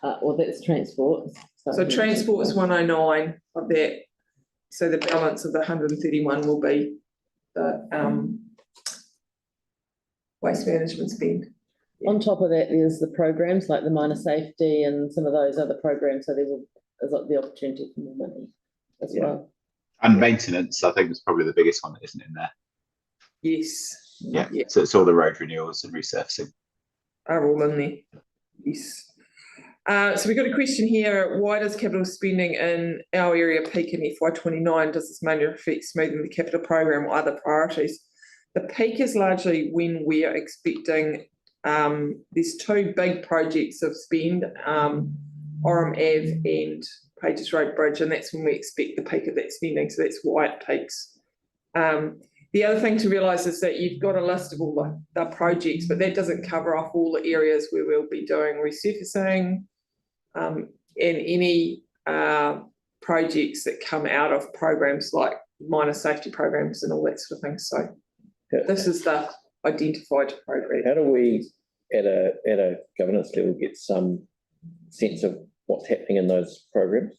Well, that's transport. So transport is 109 of that. So the balance of the 131 will be the waste management spend. On top of that, there's the programs like the minor safety and some of those other programs. So there's the opportunity for more money as well. And maintenance, I think, was probably the biggest one that isn't in there. Yes. Yeah. So it's all the road renewals and resurfacing. Are all in there. Yes. So we've got a question here. Why does capital spending in our area peak in FY29? Does this mainly reflect smoothing the capital program or other priorities? The peak is largely when we are expecting, there's two big projects of spend, Orem Ave and Pages Road Bridge, and that's when we expect the peak of that spending, so that's why it peaks. The other thing to realise is that you've got a list of all the projects, but that doesn't cover off all the areas where we'll be doing resurfacing, and any projects that come out of programs like minor safety programs and all that sort of thing. So this is the identified program. How do we, at a governance level, get some sense of what's happening in those programs?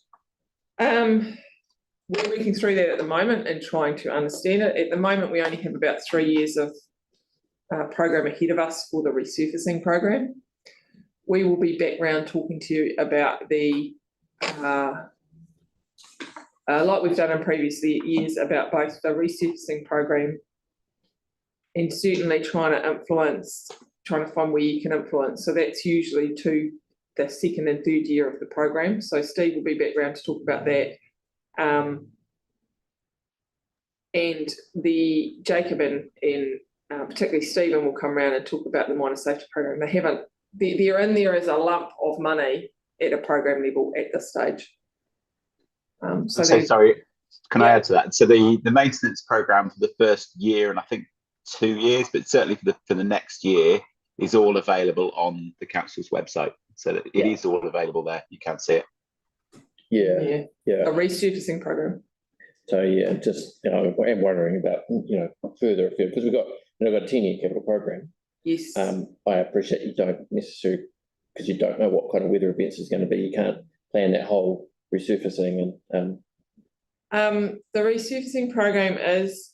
We're working through that at the moment and trying to understand it. At the moment, we only have about 3 years of program ahead of us for the resurfacing program. We will be back round talking to you about the, like we've done in previous years, about both the resurfacing program and certainly trying to find where you can influence. So that's usually to the second and third year of the program. So Steve will be back round to talk about that. And the Jacob and particularly Stephen will come around and talk about the minor safety program. They're in there as a lump of money at a program level at this stage. Sorry, can I add to that? So the maintenance program for the first year and I think 2 years, but certainly for the next year, is all available on the council's website. So that it is all available there. You can see it. A resurfacing program. So just I'm wondering about further afield because we've got a 10-year capital program. Yes. I appreciate you don't necessarily, because you don't know what kind of weather events is going to be. You can't plan that whole resurfacing and. The resurfacing program is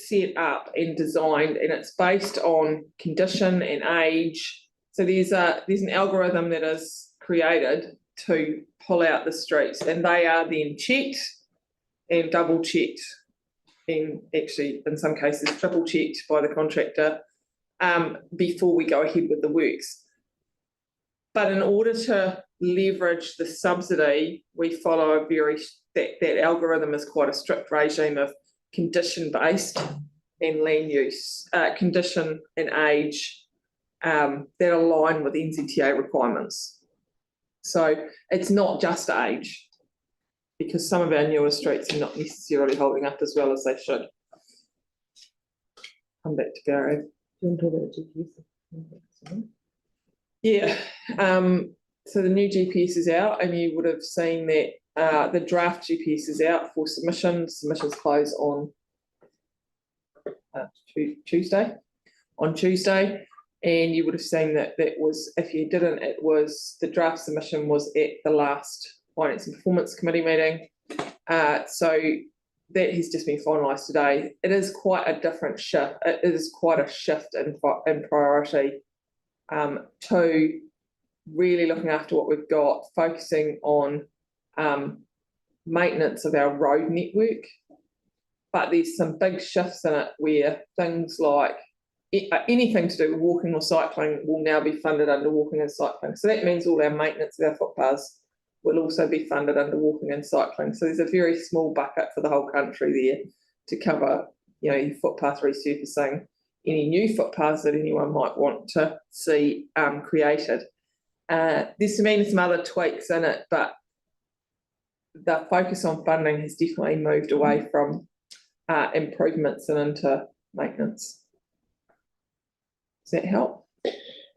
set up and designed, and it's based on condition and age. So there's an algorithm that is created to pull out the streets, and they are then checked and double checked, and actually in some cases triple checked by the contractor before we go ahead with the works. But in order to leverage the subsidy, we follow that algorithm is quite a strict regime of condition-based and land use, condition and age that align with NZTA requirements. So it's not just age, because some of our newer streets are not necessarily holding up as well as they should. Come back to Gary. Do you want to talk about the GPS? Yeah. So the new GPS is out, and you would have seen that the draft GPS is out for submission. Submissions close on Tuesday. on Tuesday. And you would have seen that was, if you didn't, it was, the draft submission was at the last Finance and Performance Committee meeting. So that has just been finalised today. It is quite a different shift. It is quite a shift in priority to really looking after what we've got, focusing on maintenance of our road network. But there's some big shifts in it where things like anything to do with walking or cycling will now be funded under walking and cycling. So that means all our maintenance of our footpaths will also be funded under walking and cycling. So there's a very small bucket for the whole country there to cover, you know, your footpath resurfacing, any new footpaths that anyone might want to see created. There's some other tweaks in it, but the focus on funding has definitely moved away from improvements and into maintenance. Does that help?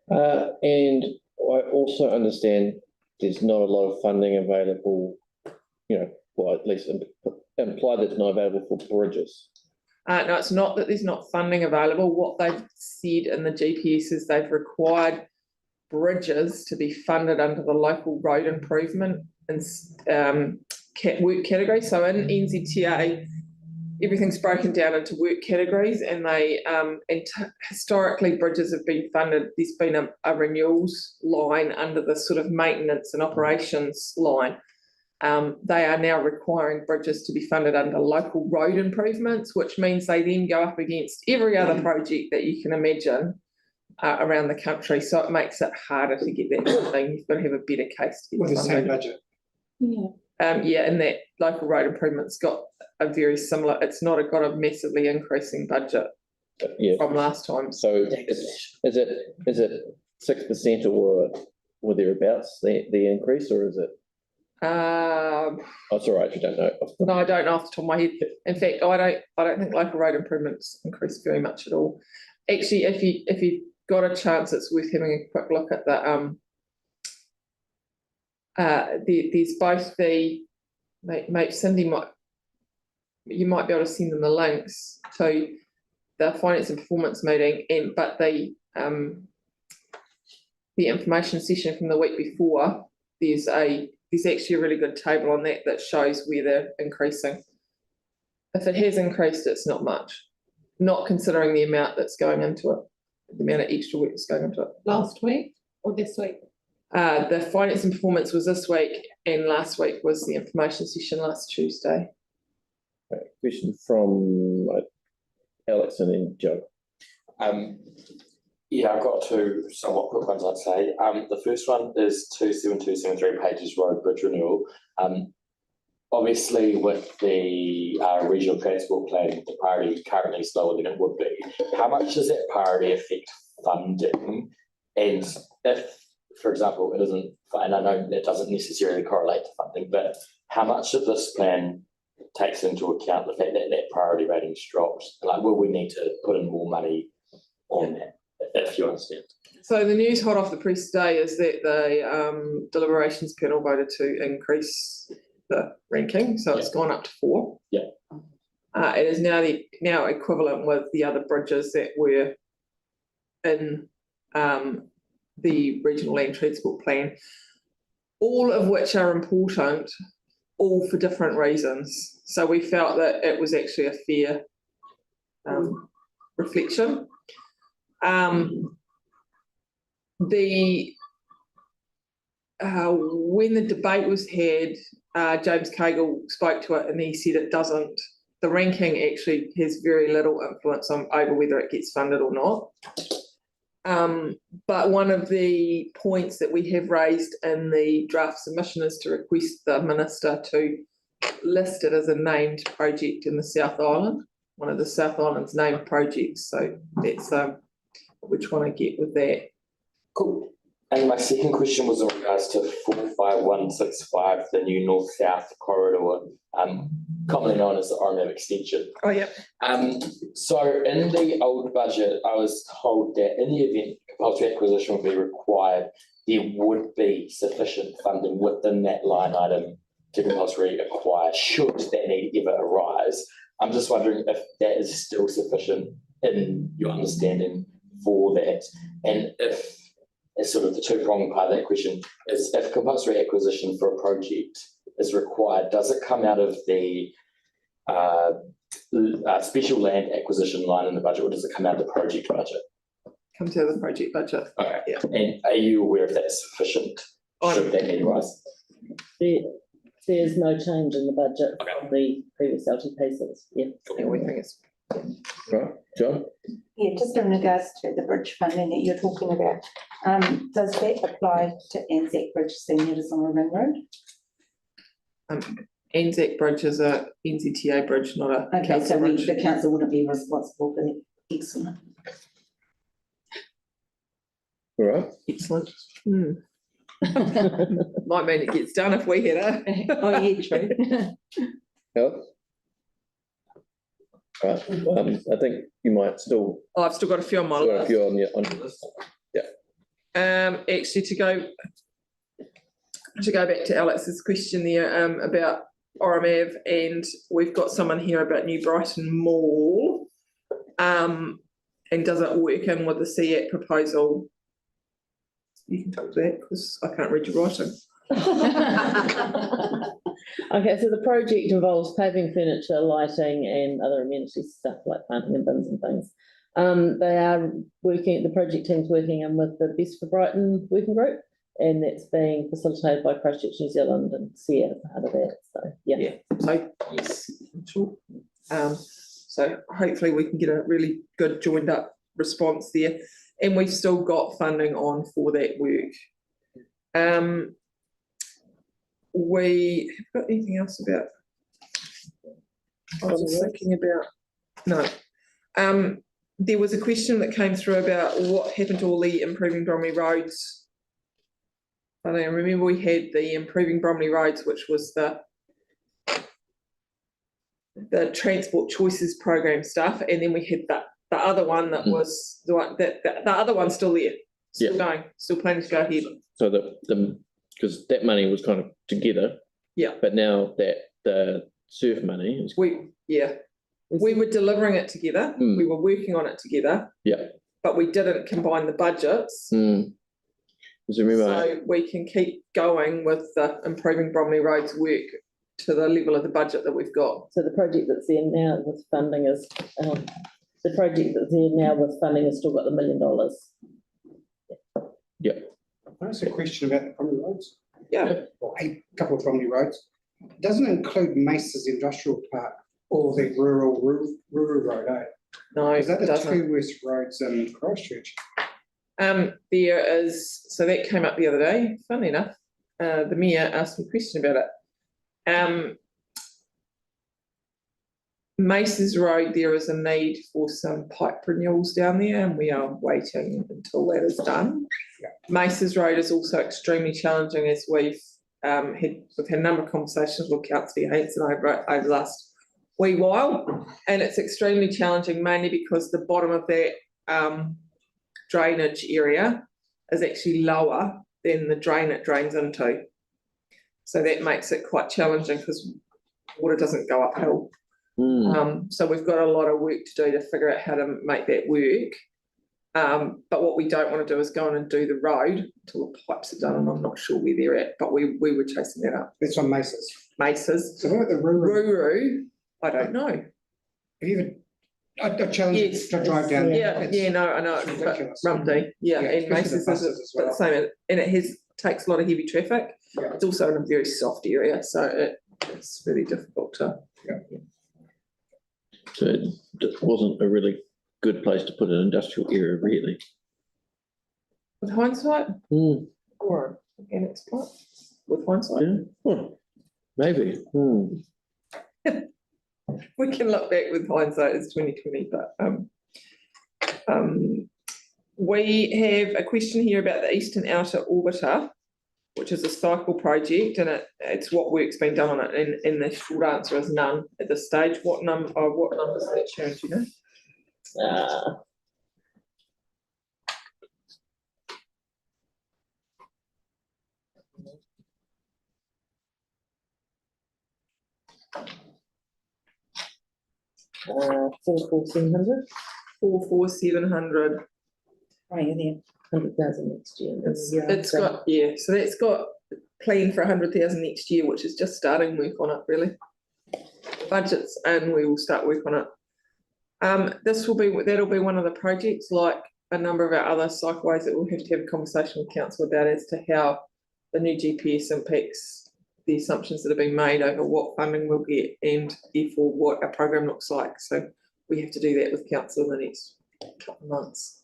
And I also understand there's not a lot of funding available, you know, well, at least implied that it's not available for bridges. No, it's not that there's not funding available. What they've said in the GPS is they've required bridges to be funded under the local road improvement and work category. So in NZTA, everything's broken down into work categories, and they historically bridges have been funded. There's been a renewals line under the sort of maintenance and operations line. They are now requiring bridges to be funded under local road improvements, which means they then go up against every other project that you can imagine around the country. So it makes it harder to get that funding. You've got to have a better case to get With the same funding. budget. Yeah, and that local road improvements got a very similar, it's not got a massively increasing budget from last time. So is it 6% or thereabouts, the increase, or is it? Oh, it's all right if you don't know. No, I don't know off the top of my head. In fact, I don't think local road improvements increased very much at all. Actually, if you got a chance, it's worth having a quick look at the there's both the Cindy you might be able to send them the links to the finance and performance meeting, but the information session from the week before, there's actually a really good table on that shows where they're increasing. If it has increased, it's not much, not considering the amount that's going into it, the amount of extra work that's going into it. Last week or this week? The finance and performance was this week, and last week was the information session last Tuesday. Okay, question from Alex and then Joe. Yeah, I've got two somewhat quick ones, I'd say. The first one is 27273 pages road bridge renewal. Obviously, with the regional transport plan, the priority currently is lower than it would be. How much does that priority affect funding? And if, for example, it isn't, and I know that doesn't necessarily correlate to funding, but how much of this plan takes into account the fact that that priority rating's dropped? Like, will we need to put in more money on that, if you understand? So the news hot off the press today is that the deliberations panel voted to increase the ranking, so it's gone up to 4. Yeah. It is now equivalent with the other bridges that were in the regional land transport plan, all of which are important, all for different reasons. So we felt that it was actually a fair reflection. When the debate was had, James Cagle spoke to it and he said it doesn't. The ranking actually has very little influence over whether it gets funded or not. But one of the points that we have raised in the draft submission is to request the Minister to list it as a named project in the South Island, one of the South Island's named projects. So that's what we're trying to get with that. Cool. And my second question was in regards to 45165, the new north-south corridor, commonly known as the RMF extension. Oh, yeah. So in the old budget, I was told that in the event compulsory acquisition would be required, there would be sufficient funding within that line item to compulsory acquire, should that need ever arise. I'm just wondering if that is still sufficient in your understanding for that? And if, it's sort of the two-pronged part of that question, is if compulsory acquisition for a project is required, does it come out of the special land acquisition line in the budget, or does it come out of the project budget? Comes out of the project budget. Okay, Yeah. and are you aware if that's sufficient? Should that be rise? There's no change in the budget from the previous LTP, so it's, yeah. Yeah, we think it's. Right, John? Yeah, just in regards to the bridge funding that you're talking about, does that apply to Anzac Bridge seeing it as on a ring road? Anzac Bridge is a NZTA bridge, not a Okay, so council bridge. the council wouldn't be responsible for that. Excellent. All right. Excellent. Might mean it gets done if we hit it. Oh, yeah, true. Alex? Right, I think you might still, Oh, I've still got a few on my got a list. few on your list. Actually, to go back to Alex's question there, about Oramav, and we've got someone here about New Brighton Mall. And does it work in with the CEAT proposal? You can talk to that, because I can't read your writing. Okay, so the project involves paving, furniture, lighting and other amenity stuff like planting and bins and things. They are working, the project team's working in with the Best for Brighton working group, and that's being facilitated by Christchurch New Zealand and CEAT as part of that, so, yeah. So, yes, I'm sure. So hopefully we can get a really good joined up response there, and we've still got funding on for that work. We have got anything else about? I was just thinking about, no. There was a question that came through about what happened to all the improving Bromley roads. I remember we had the improving Bromley roads, which was the transport choices program stuff, and then we had the other one that was the one that the other one's still there, still going, still planning to go ahead. So because that money was kind of together. Yeah. But now that the surf money is. We were delivering it together. We were working on it together. Yeah. But we didn't combine the budgets. So we can keep going with the improving Bromley Roads work to the level of the budget that we've got. So the project that's there now with funding is, has still got the $1 million. Yeah. Can I ask a question about the Bromley roads? Yeah. Or a couple of Bromley roads. Doesn't include Mace's Industrial Park or the rural road, eh? No, Is that it the doesn't. two worst roads in Christchurch? There is, so that came up the other day, funnily enough. The mayor asked me a question about it. Mace's Road, there is a need for some pipe renewals down there, and we are waiting until that is done. Yeah. Mace's Road is also extremely challenging, as we've had a number of conversations with Councillor Hanson over the last wee while, and it's extremely challenging mainly because the bottom of that drainage area is actually lower than the drain it drains into. So that makes it quite challenging because water doesn't go uphill. So we've got a lot of work to do to figure out how to make that work. But what we don't want to do is go in and do the road until the pipes are done, and I'm not sure where they're at, but we were chasing that up. That's on Mace's. Mace's. So what about the rural? Ruru, I don't know. Have you ever, I challenge you Yes. to drive down there. No, I know. It's ridiculous. Rumpty, Yeah, and especially Mace's the is buses as the well. same, and it takes a lot of heavy traffic. Yeah. It's also in a very soft area, so it's really difficult to. So it wasn't a really good place to put an industrial area, really. With hindsight, or an exploit, with hindsight. Yeah. Well, maybe. We can look back with hindsight as 2020, but we have a question here about the Eastern Outer Orbiter, which is a cycle project, and it's what work's been done on it, and the short answer is none at this stage. What numbers is that, Sharon, do you know? 4,700. 4,700. Oh, yeah, there. 100,000 next year. It's got, yeah, so that's got planned for 100,000 next year, which is just starting work on it, really. The budget's in, we will start work on it. That'll be one of the projects, like a number of our other cycleways, that we'll have to have a conversation with council about as to how the new GPS impacts the assumptions that have been made over what funding we'll get and therefore what our program looks like. So we have to do that with council in the next couple of months.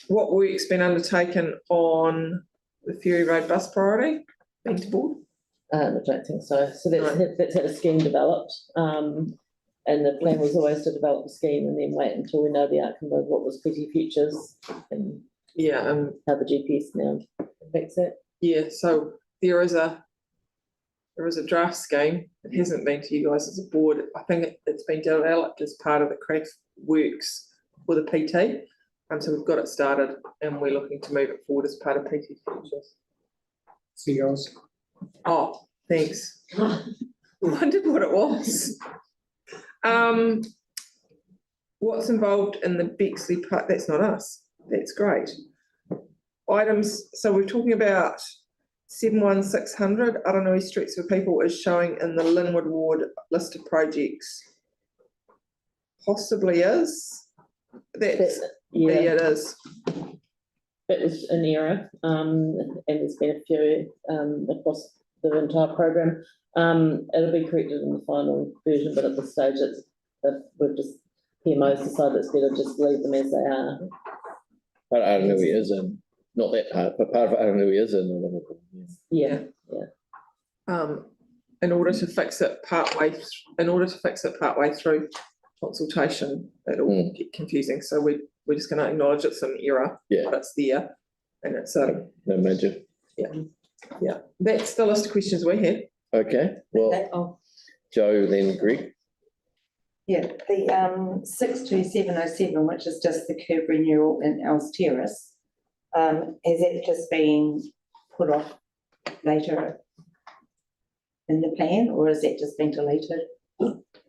What work's been undertaken on the Ferry Road bus priority, been to board? I don't think so. So that's had a scheme developed. And the plan was always to develop a scheme and then wait until we know the outcome of what was Petty Futures and how the GPS now affects it. Yeah, so there is a draft scheme. It hasn't been to you guys as a board. I think it's been developed as part of the craft works for the PT. So we've got it started and we're looking to move it forward as part of PT Futures. See you guys. Oh, thanks. Wondered what it was. What's involved in the Bexley part? That's not us. That's great. Items, so we're talking about 71600, I don't know, Streets for People is showing in the Linwood Ward list of projects. Possibly is. Yeah, it is. It was an error, and there's been a few across the entire program. It'll be corrected in the final version, but at this stage, we've just PMO's decided it's better just leave them as they are. But I don't know who he is in, not that part, but part of it, I don't know who he is in. Yeah. In order to fix it partway through consultation, it'll get confusing. So we're just going to acknowledge it's an error, but it's there, and it's no major. Yeah. That's the list of questions we had. Okay, well, Joe, then Greg. Yeah, the 62707, which is just the curb renewal in Els Terrace, has it just been put off later in the plan, or has it just been deleted?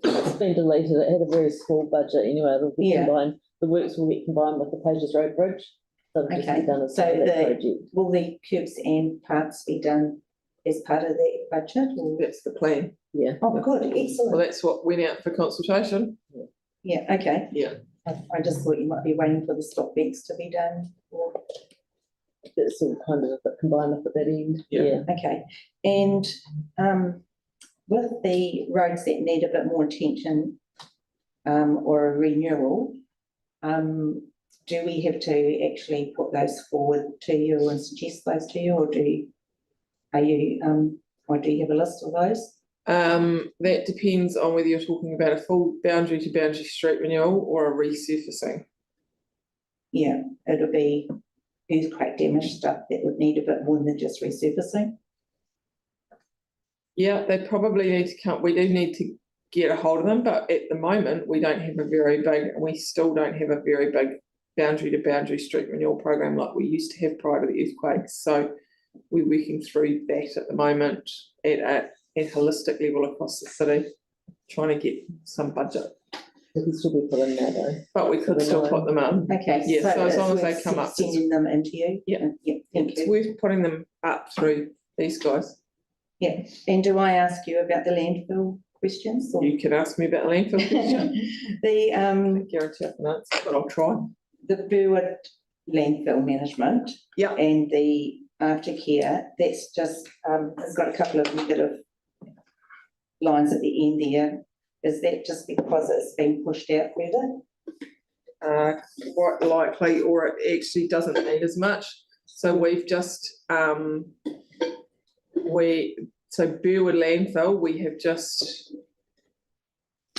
It's been deleted. It had a very small budget anyway. It'll be combined. The works will get combined with the Pages Road Bridge. So it'll just be done as part of that project. Will the curbs and parts be done as part of that budget? Or? That's the plan. Yeah. Oh, good, excellent. Well, that's what went out for consultation. Yeah, okay. Yeah. I just thought you might be waiting for the stop banks to be done. Or... It's all kind of combined up at that end. Yeah. Okay. And with the roads that need a bit more attention or a renewal, do we have to actually put those forward to you and suggest those to you, or do you have a list of those? That depends on whether you're talking about a full boundary to boundary street renewal or a resurfacing. Yeah, it'll be earthquake damage stuff that would need a bit more than just resurfacing. Yeah, they probably need to come. We do need to get a hold of them, but at the moment we still don't have a very big boundary to boundary street renewal program like we used to have prior to the earthquakes. So we're working through that at the moment at a holistic level across the city, trying to get some budget. We can still be put in there though. But we could still put them in. Okay. Yeah, so as long as they come up. Sending them into you? Yeah. Thank you. It's worth putting them up through these guys. Yeah, and do I ask you about the landfill questions? Or? You can ask me about the landfill question. The guarantee I can answer, but I'll try. The Burwood landfill management. Yeah. And the aftercare, that's just it's got a couple of negative lines at the end there. Is that just because it's been pushed out further? Quite likely, or it actually doesn't need as much. So we've just Burwood landfill, we've just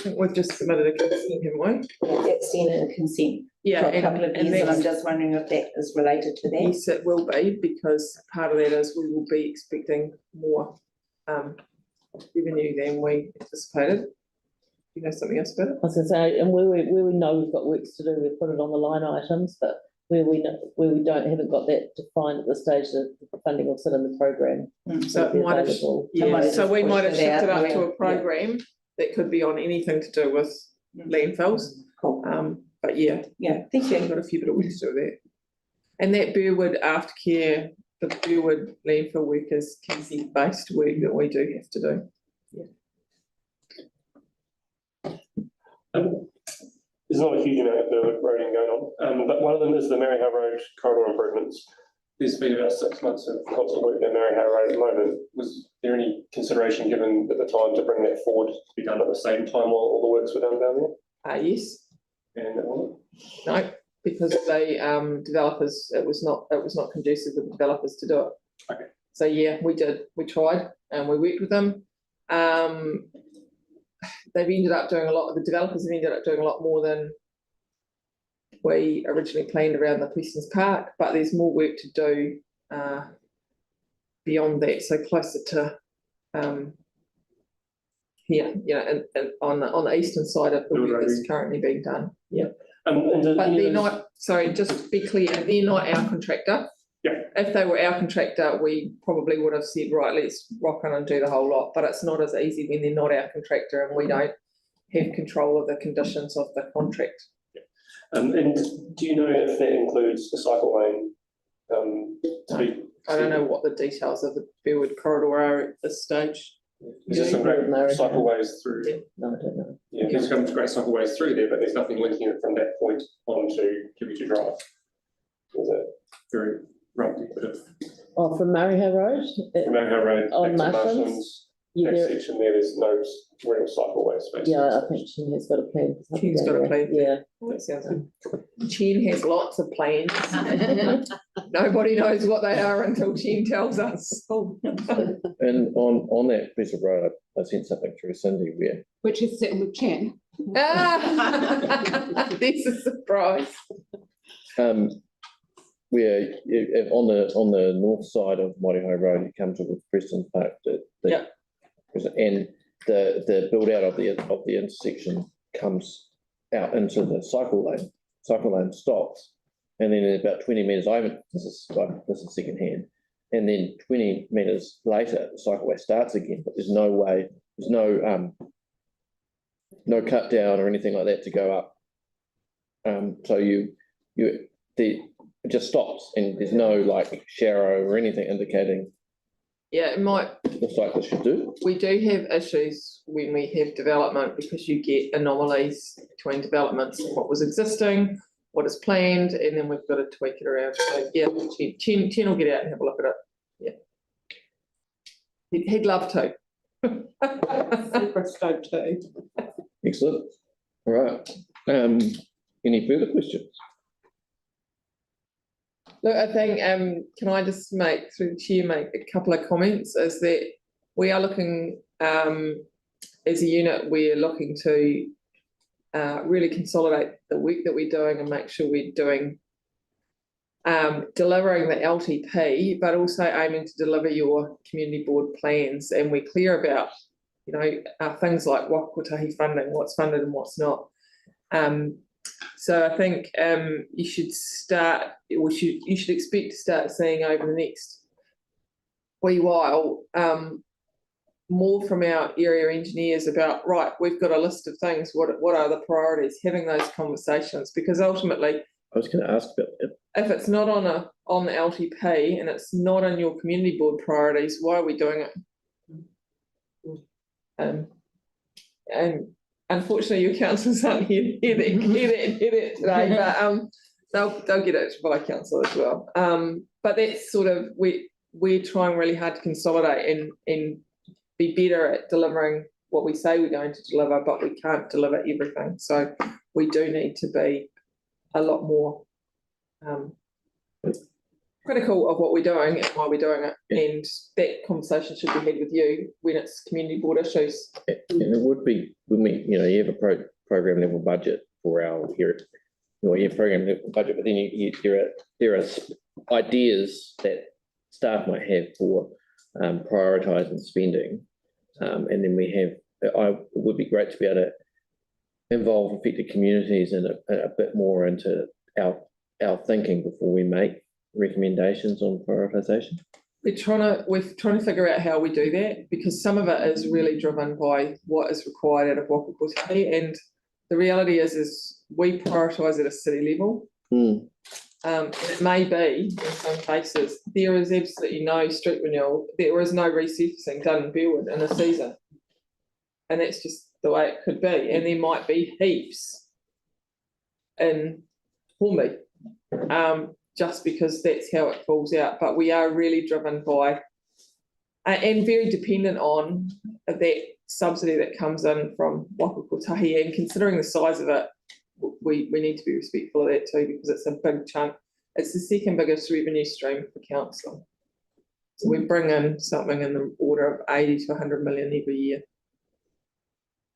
submitted a consent, haven't we? That's seen in a consent Yeah, for a couple of years, and I'm just wondering if that is related to that. Yes, it will be, because part of that is we will be expecting more revenue than we anticipated. You know something else about it? I was going to say, and where we know we've got works to do, we put it on the line items, but where we haven't got that defined at this stage, the funding will sit in the program. So it might have, so we might have shifted up to a program that could be on anything to do with landfills. Cool. But yeah, thank we've you. got a few bit of work to do there. And that Burwood aftercare, the Burwood landfill work is consent-based work that we do have to do. There's not a huge amount of roading going on, but one of them is the Maryhill Road corridor improvements. There's been about 6 months of constant work at Maryhill Road at the moment. Was there any consideration given at the time to bring that forward to be done at the same time while all the works were done down there? Yes. And No, because they developers, it was not conducive with developers to do it. Okay. So yeah, we tried and we worked with them. They've ended up doing the developers have ended up doing a lot more than we originally planned around the Preston's Park, but there's more work to do beyond that, so closer to here, and on the eastern side of the work that's currently being done. Yeah. But they're not, sorry, just to be clear, they're not our contractor. Yeah. If they were our contractor, we probably would have said, right, let's rock on and do the whole lot, but it's not as easy when they're not our contractor and we don't have control of the conditions of the contract. and do you know if that includes the cycle lane? I don't know what the details of the Burwood corridor are at this stage. There's just some great cycleways through. Yeah, no, I don't know. Yeah, there's some great cycleways through there, but there's nothing linking it from that point onto QB2 Drive. There's a very rough bit of Oh, from Maryhill Road? Maryhill Road On back to Marshall's? Marshall's. Yeah, Next there, section there's no real cycleway space. yeah, I think she has got a plan. for something Chen's got a down there. plan. Yeah. That sounds good. Chen has lots of plans. Nobody knows what they are until Chen tells us. And on that piece of road, I sent something through Cindy where Which is sitting with Chen. This is a surprise. where on the north side of Waitai Road, you come to the Preston Park. Yeah. And the build out of the intersection comes out into the cycle lane. Cycle lane stops, and then in about 20 metres, this is second hand, and then 20 metres later, the cycleway starts again, but there's no way, there's no cut down or anything like that to go up. So it just stops, and there's no like sharrow or anything indicating Yeah, it might. the cyclist should do. We do have issues when we have development because you get anomalies between developments and what was existing, what is planned, and then we've got to tweak it around. So yeah, Chen will get out and have a look at it. Yeah. He'd love to. Super stoked too. Excellent. All right. Any further questions? Look, I think, can I just through the chair, make a couple of comments, is that we are looking, as a unit, we're looking to really consolidate the work that we're doing and make sure we're doing, delivering the LTP, but also aiming to deliver your community board plans. And we're clear about, things like Wakatahi funding, what's funded and what's not. So I think you should expect to start seeing over the next wee while more from our area engineers about, right, we've got a list of things, what are the priorities, having those conversations, because ultimately I was going to ask about that. if it's not on the LTP and it's not in your community board priorities, why are we doing it? And unfortunately, your councillors aren't here today, but they'll get it by council as well. But that's sort of we're trying really hard to consolidate and be better at delivering what we say we're going to deliver, but we can't deliver everything. So we do need to be a lot more critical of what we're doing and why we're doing it. And that conversation should be had with you when it's community board issues. And it would be, you have a program level budget for our here. You have program level budget, but then there are ideas that staff might have for prioritising spending, and then it would be great to be able to involve affected communities in a bit more into our thinking before we make recommendations on prioritisation. We're trying to figure out how we do that, because some of it is really driven by what is required out of Wakatahi, and the reality is we prioritise at a city level. And it may be in some cases, there is absolutely no street renewal, there is no resurfacing done in Burwood in a season. And that's just the way it could be, and there might be heaps in Hornby, just because that's how it falls out, but we are really driven by and very dependent on that subsidy that comes in from Waitai Coastal-Burwood-Linwood, and considering the size of it, we need to be respectful of that too, because it's a big chunk. It's the second biggest revenue stream for council. So we bring in something in the order of 80 to 100 million every year.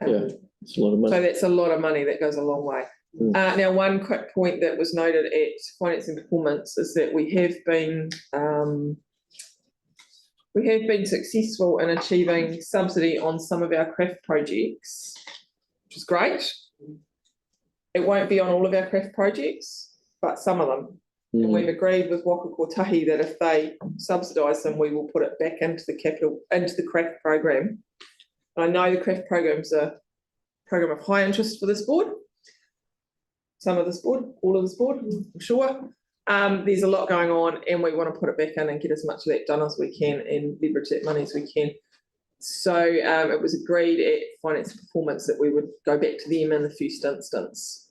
Yeah, it's a lot of money. So that's a lot of money, that goes a long way. Now, one quick point that was noted at Finance and Performance is that we have been successful in achieving subsidy on some of our craft projects, which is great. It won't be on all of our craft projects, but some of them. And we've agreed with Waitai Coastal-Burwood-Linwood that if they subsidise them, we will put it back into the craft program. I know the craft program's a program of high interest for this board. Some of this board, all of this board, I'm sure. There's a lot going on, and we want to put it back in and get as much of that done as we can and leverage that money as we can. So it was agreed at Finance and Performance that we would go back to them in the first instance.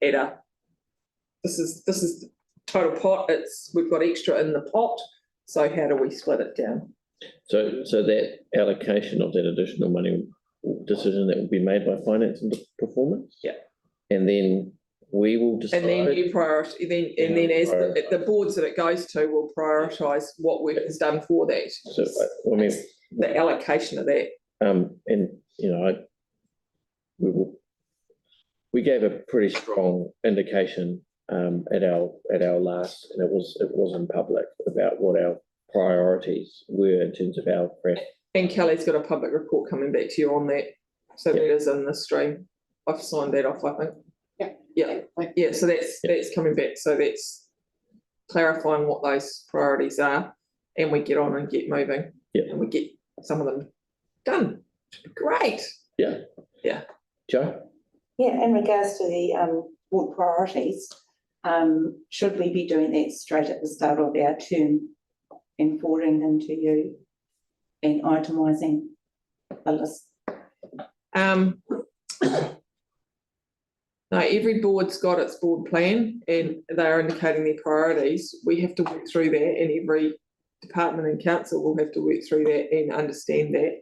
This is the total pot. We've got extra in the pot. So how do we split it down? So that allocation of that additional money decision that will be made by Finance and Performance? Yeah. And then we will decide. And then you prioritise, then as the boards that it goes to will prioritise what work is done for that. So I mean, the allocation of that. And you know, we gave a pretty strong indication at our last, and it was in public, about what our priorities were in terms of our craft. And Kelly's got a public report coming back to you on that, so that is in the stream. I've signed that off, I think. Yeah. So that's coming back. So that's clarifying what those priorities are, and we get on and get moving. Yeah. And we get some of them done. Great. Yeah. Yeah. Joe? Yeah, in regards to the board priorities, should we be doing that straight at the start of our term and forwarding them to you and itemising a list? No, every board's got its board plan and they're indicating their priorities. We have to work through that, and every department and council will have to work through that and understand that.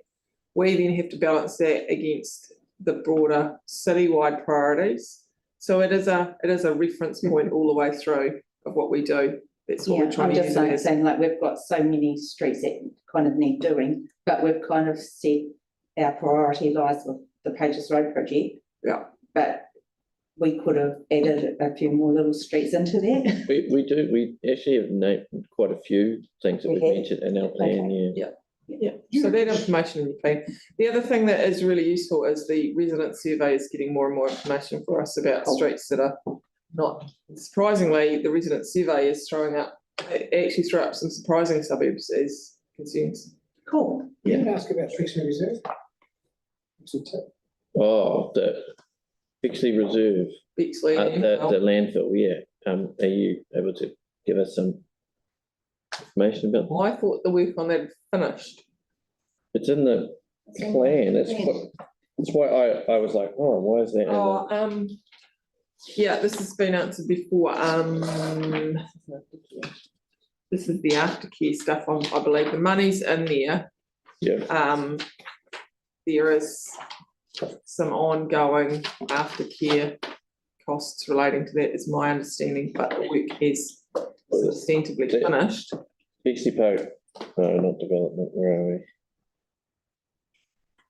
We then have to balance that against the broader citywide priorities. So it is a reference point all the way through of what we do. That's what we're trying to use. I'm just saying, like, we've got so many streets that kind of need doing, but we've kind of said our priority lies with the Pages Road project. Yeah. But we could have added a few more little streets into that. We actually have named quite a few things that we've mentioned in our plan. Okay. Yeah. So that information in your plan. The other thing that is really useful is the resident survey is getting more and more information for us about streets that are not. Surprisingly, the resident survey is threw up some surprising suburbs as concerns. Cool. You can ask about Trixie Reserve. Oh, the Bexley Reserve. Bexley. The landfill, yeah. Are you able to give us some information about that? I thought the work on that had finished. It's in the plan. That's why I was like, oh, why is that? Yeah, this has been answered before. This is the aftercare stuff. I believe the money's in there. Yeah. There is some ongoing aftercare costs relating to that, is my understanding, but the work is substantively finished. Bexley Park, no, not development, where are we?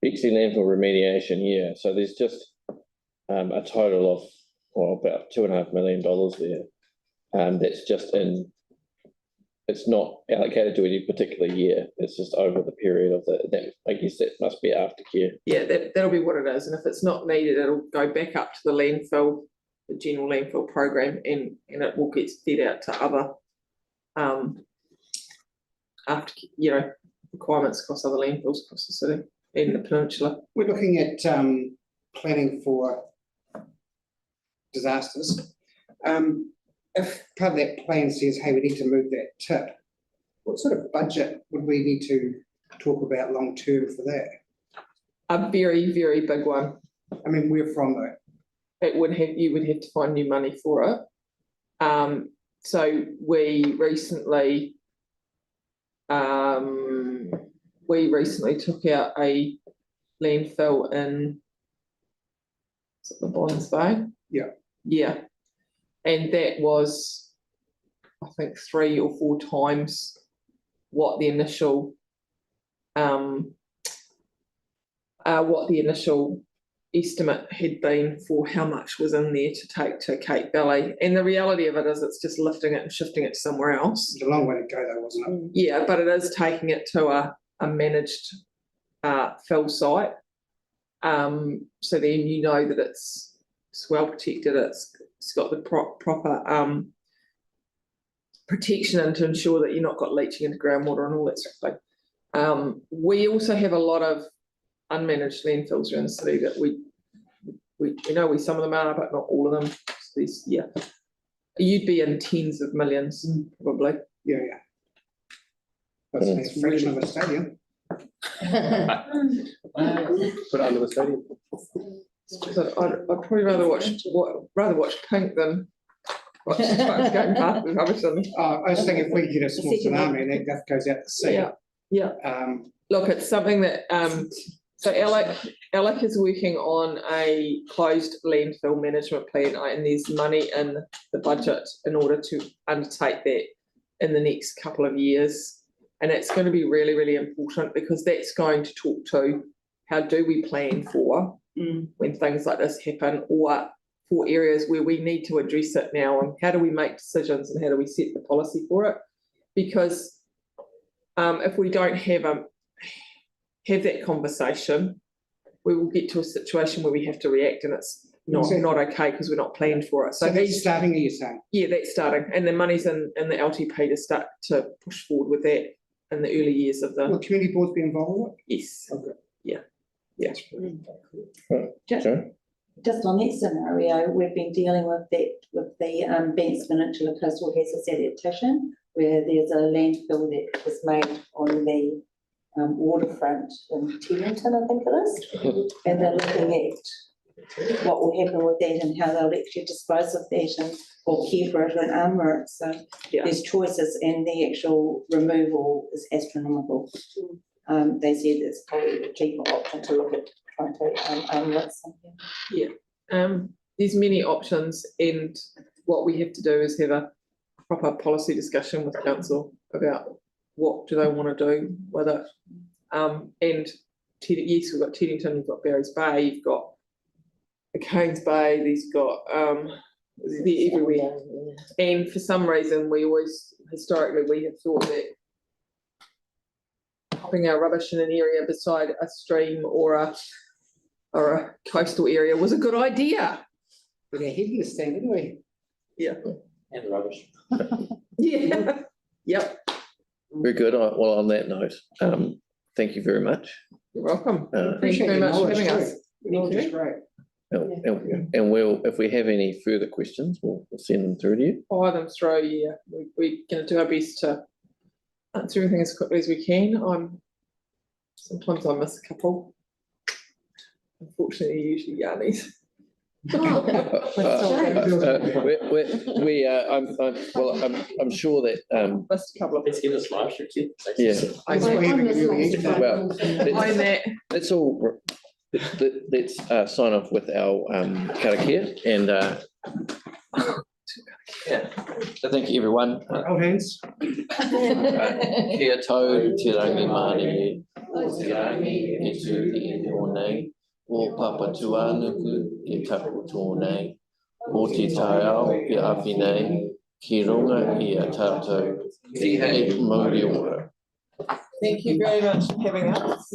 Bexley landfill remediation, yeah, so there's just a total of about $2.5 million there. That's just it's not allocated to any particular year, it's just over the period of that. I guess that must be aftercare. Yeah, that'll be what it is, and if it's not needed, it'll go back up to the landfill, the general landfill program, and it will get fed out to other requirements across other landfills across the city and the peninsula. We're looking at planning for disasters. If part of that plan says, hey, we need to move that tip, what sort of budget would we need to talk about long term for that? A very, very big one. I mean, we're from though. You would have to find new money for it. So we recently took out a landfill in the Bonds Bay. Yeah. Yeah. And that was, I think, 3 or 4 times what the initial estimate had been for how much was in there to take to Cape Valley. And the reality of it is it's just lifting it and shifting it to somewhere else. It's a long way to go though, wasn't it? Yeah, but it is taking it to a managed fill site. So then you know that it's well protected, it's got the proper protection and to ensure that you're not got leaching into groundwater and all that sort of thing. We also have a lot of unmanaged landfills around the city that we know some of them are, but not all of them. So you'd be in tens of millions probably. Yeah. That's a fraction of a stadium. Put it under the stadium. So I'd probably rather watch Pink than watch trucks going past with rubbish on them. I was thinking if we get a small tsunami and that goes out to sea. Yeah. Look, it's something that so Alec is working on a closed landfill management plan, and there's money in the budget in order to undertake that in the next couple of years. And it's going to be really, really important because that's going to talk to how do we plan for when things like this happen, or for areas where we need to address it now, and how do we make decisions and how do we set the policy for it? Because if we don't have that conversation, we will get to a situation where we have to react, and it's not okay because we're not planned for it. So that's starting, are you saying? Yeah, that's starting, and the money's in the LTP to start to push forward with that in the early years of the. Will community boards be involved with it? Yes. Okay. Yeah. Just on that scenario, we've been dealing with the Banks Peninsula Coastal Hazards Adaptation, where there's a landfill that was made on the waterfront in Teddington, I think it is, and they're looking at what will happen with that and how they'll actually dispose of that and or care for it and armour it. So there's choices, and the actual removal is astronomical. They said it's probably the cheaper option to look at trying to armour it somehow. There's many options, and what we have to do is have a proper policy discussion with council about what do they want to do with it. And yes, we've got Teddington, we've got Barry's Bay, you've got the Cairns Bay, they've got they're everywhere. And for some reason, historically we have thought that popping our rubbish in an area beside a stream or a coastal area was a good idea. With our head in the stand, didn't we? Yeah. And rubbish. Yeah. Yep. Very good. Well, on that note, thank you very much. You're welcome. Thank you Appreciate very your much for knowledge having too. us. Your knowledge is great. And we'll, if we have any further questions, we'll send them through to you. Fire them through, yeah. We're going to do our best to answer everything as quickly as we can. Sometimes I miss a couple. Unfortunately, usually Yarnies. I'm sure that missed a couple of. Let's get us live stream too. Yeah. Well, I'm Matt. Let's all let's sign off with our karakia and so thank you everyone. Hold hands. Kia tau te rangi mani o te rangi e tu te o nei o papatuanuku e tapu tōnei o te taiao e awhi nei ki runga i a tātou e mauri ora. Thank you very much for having us.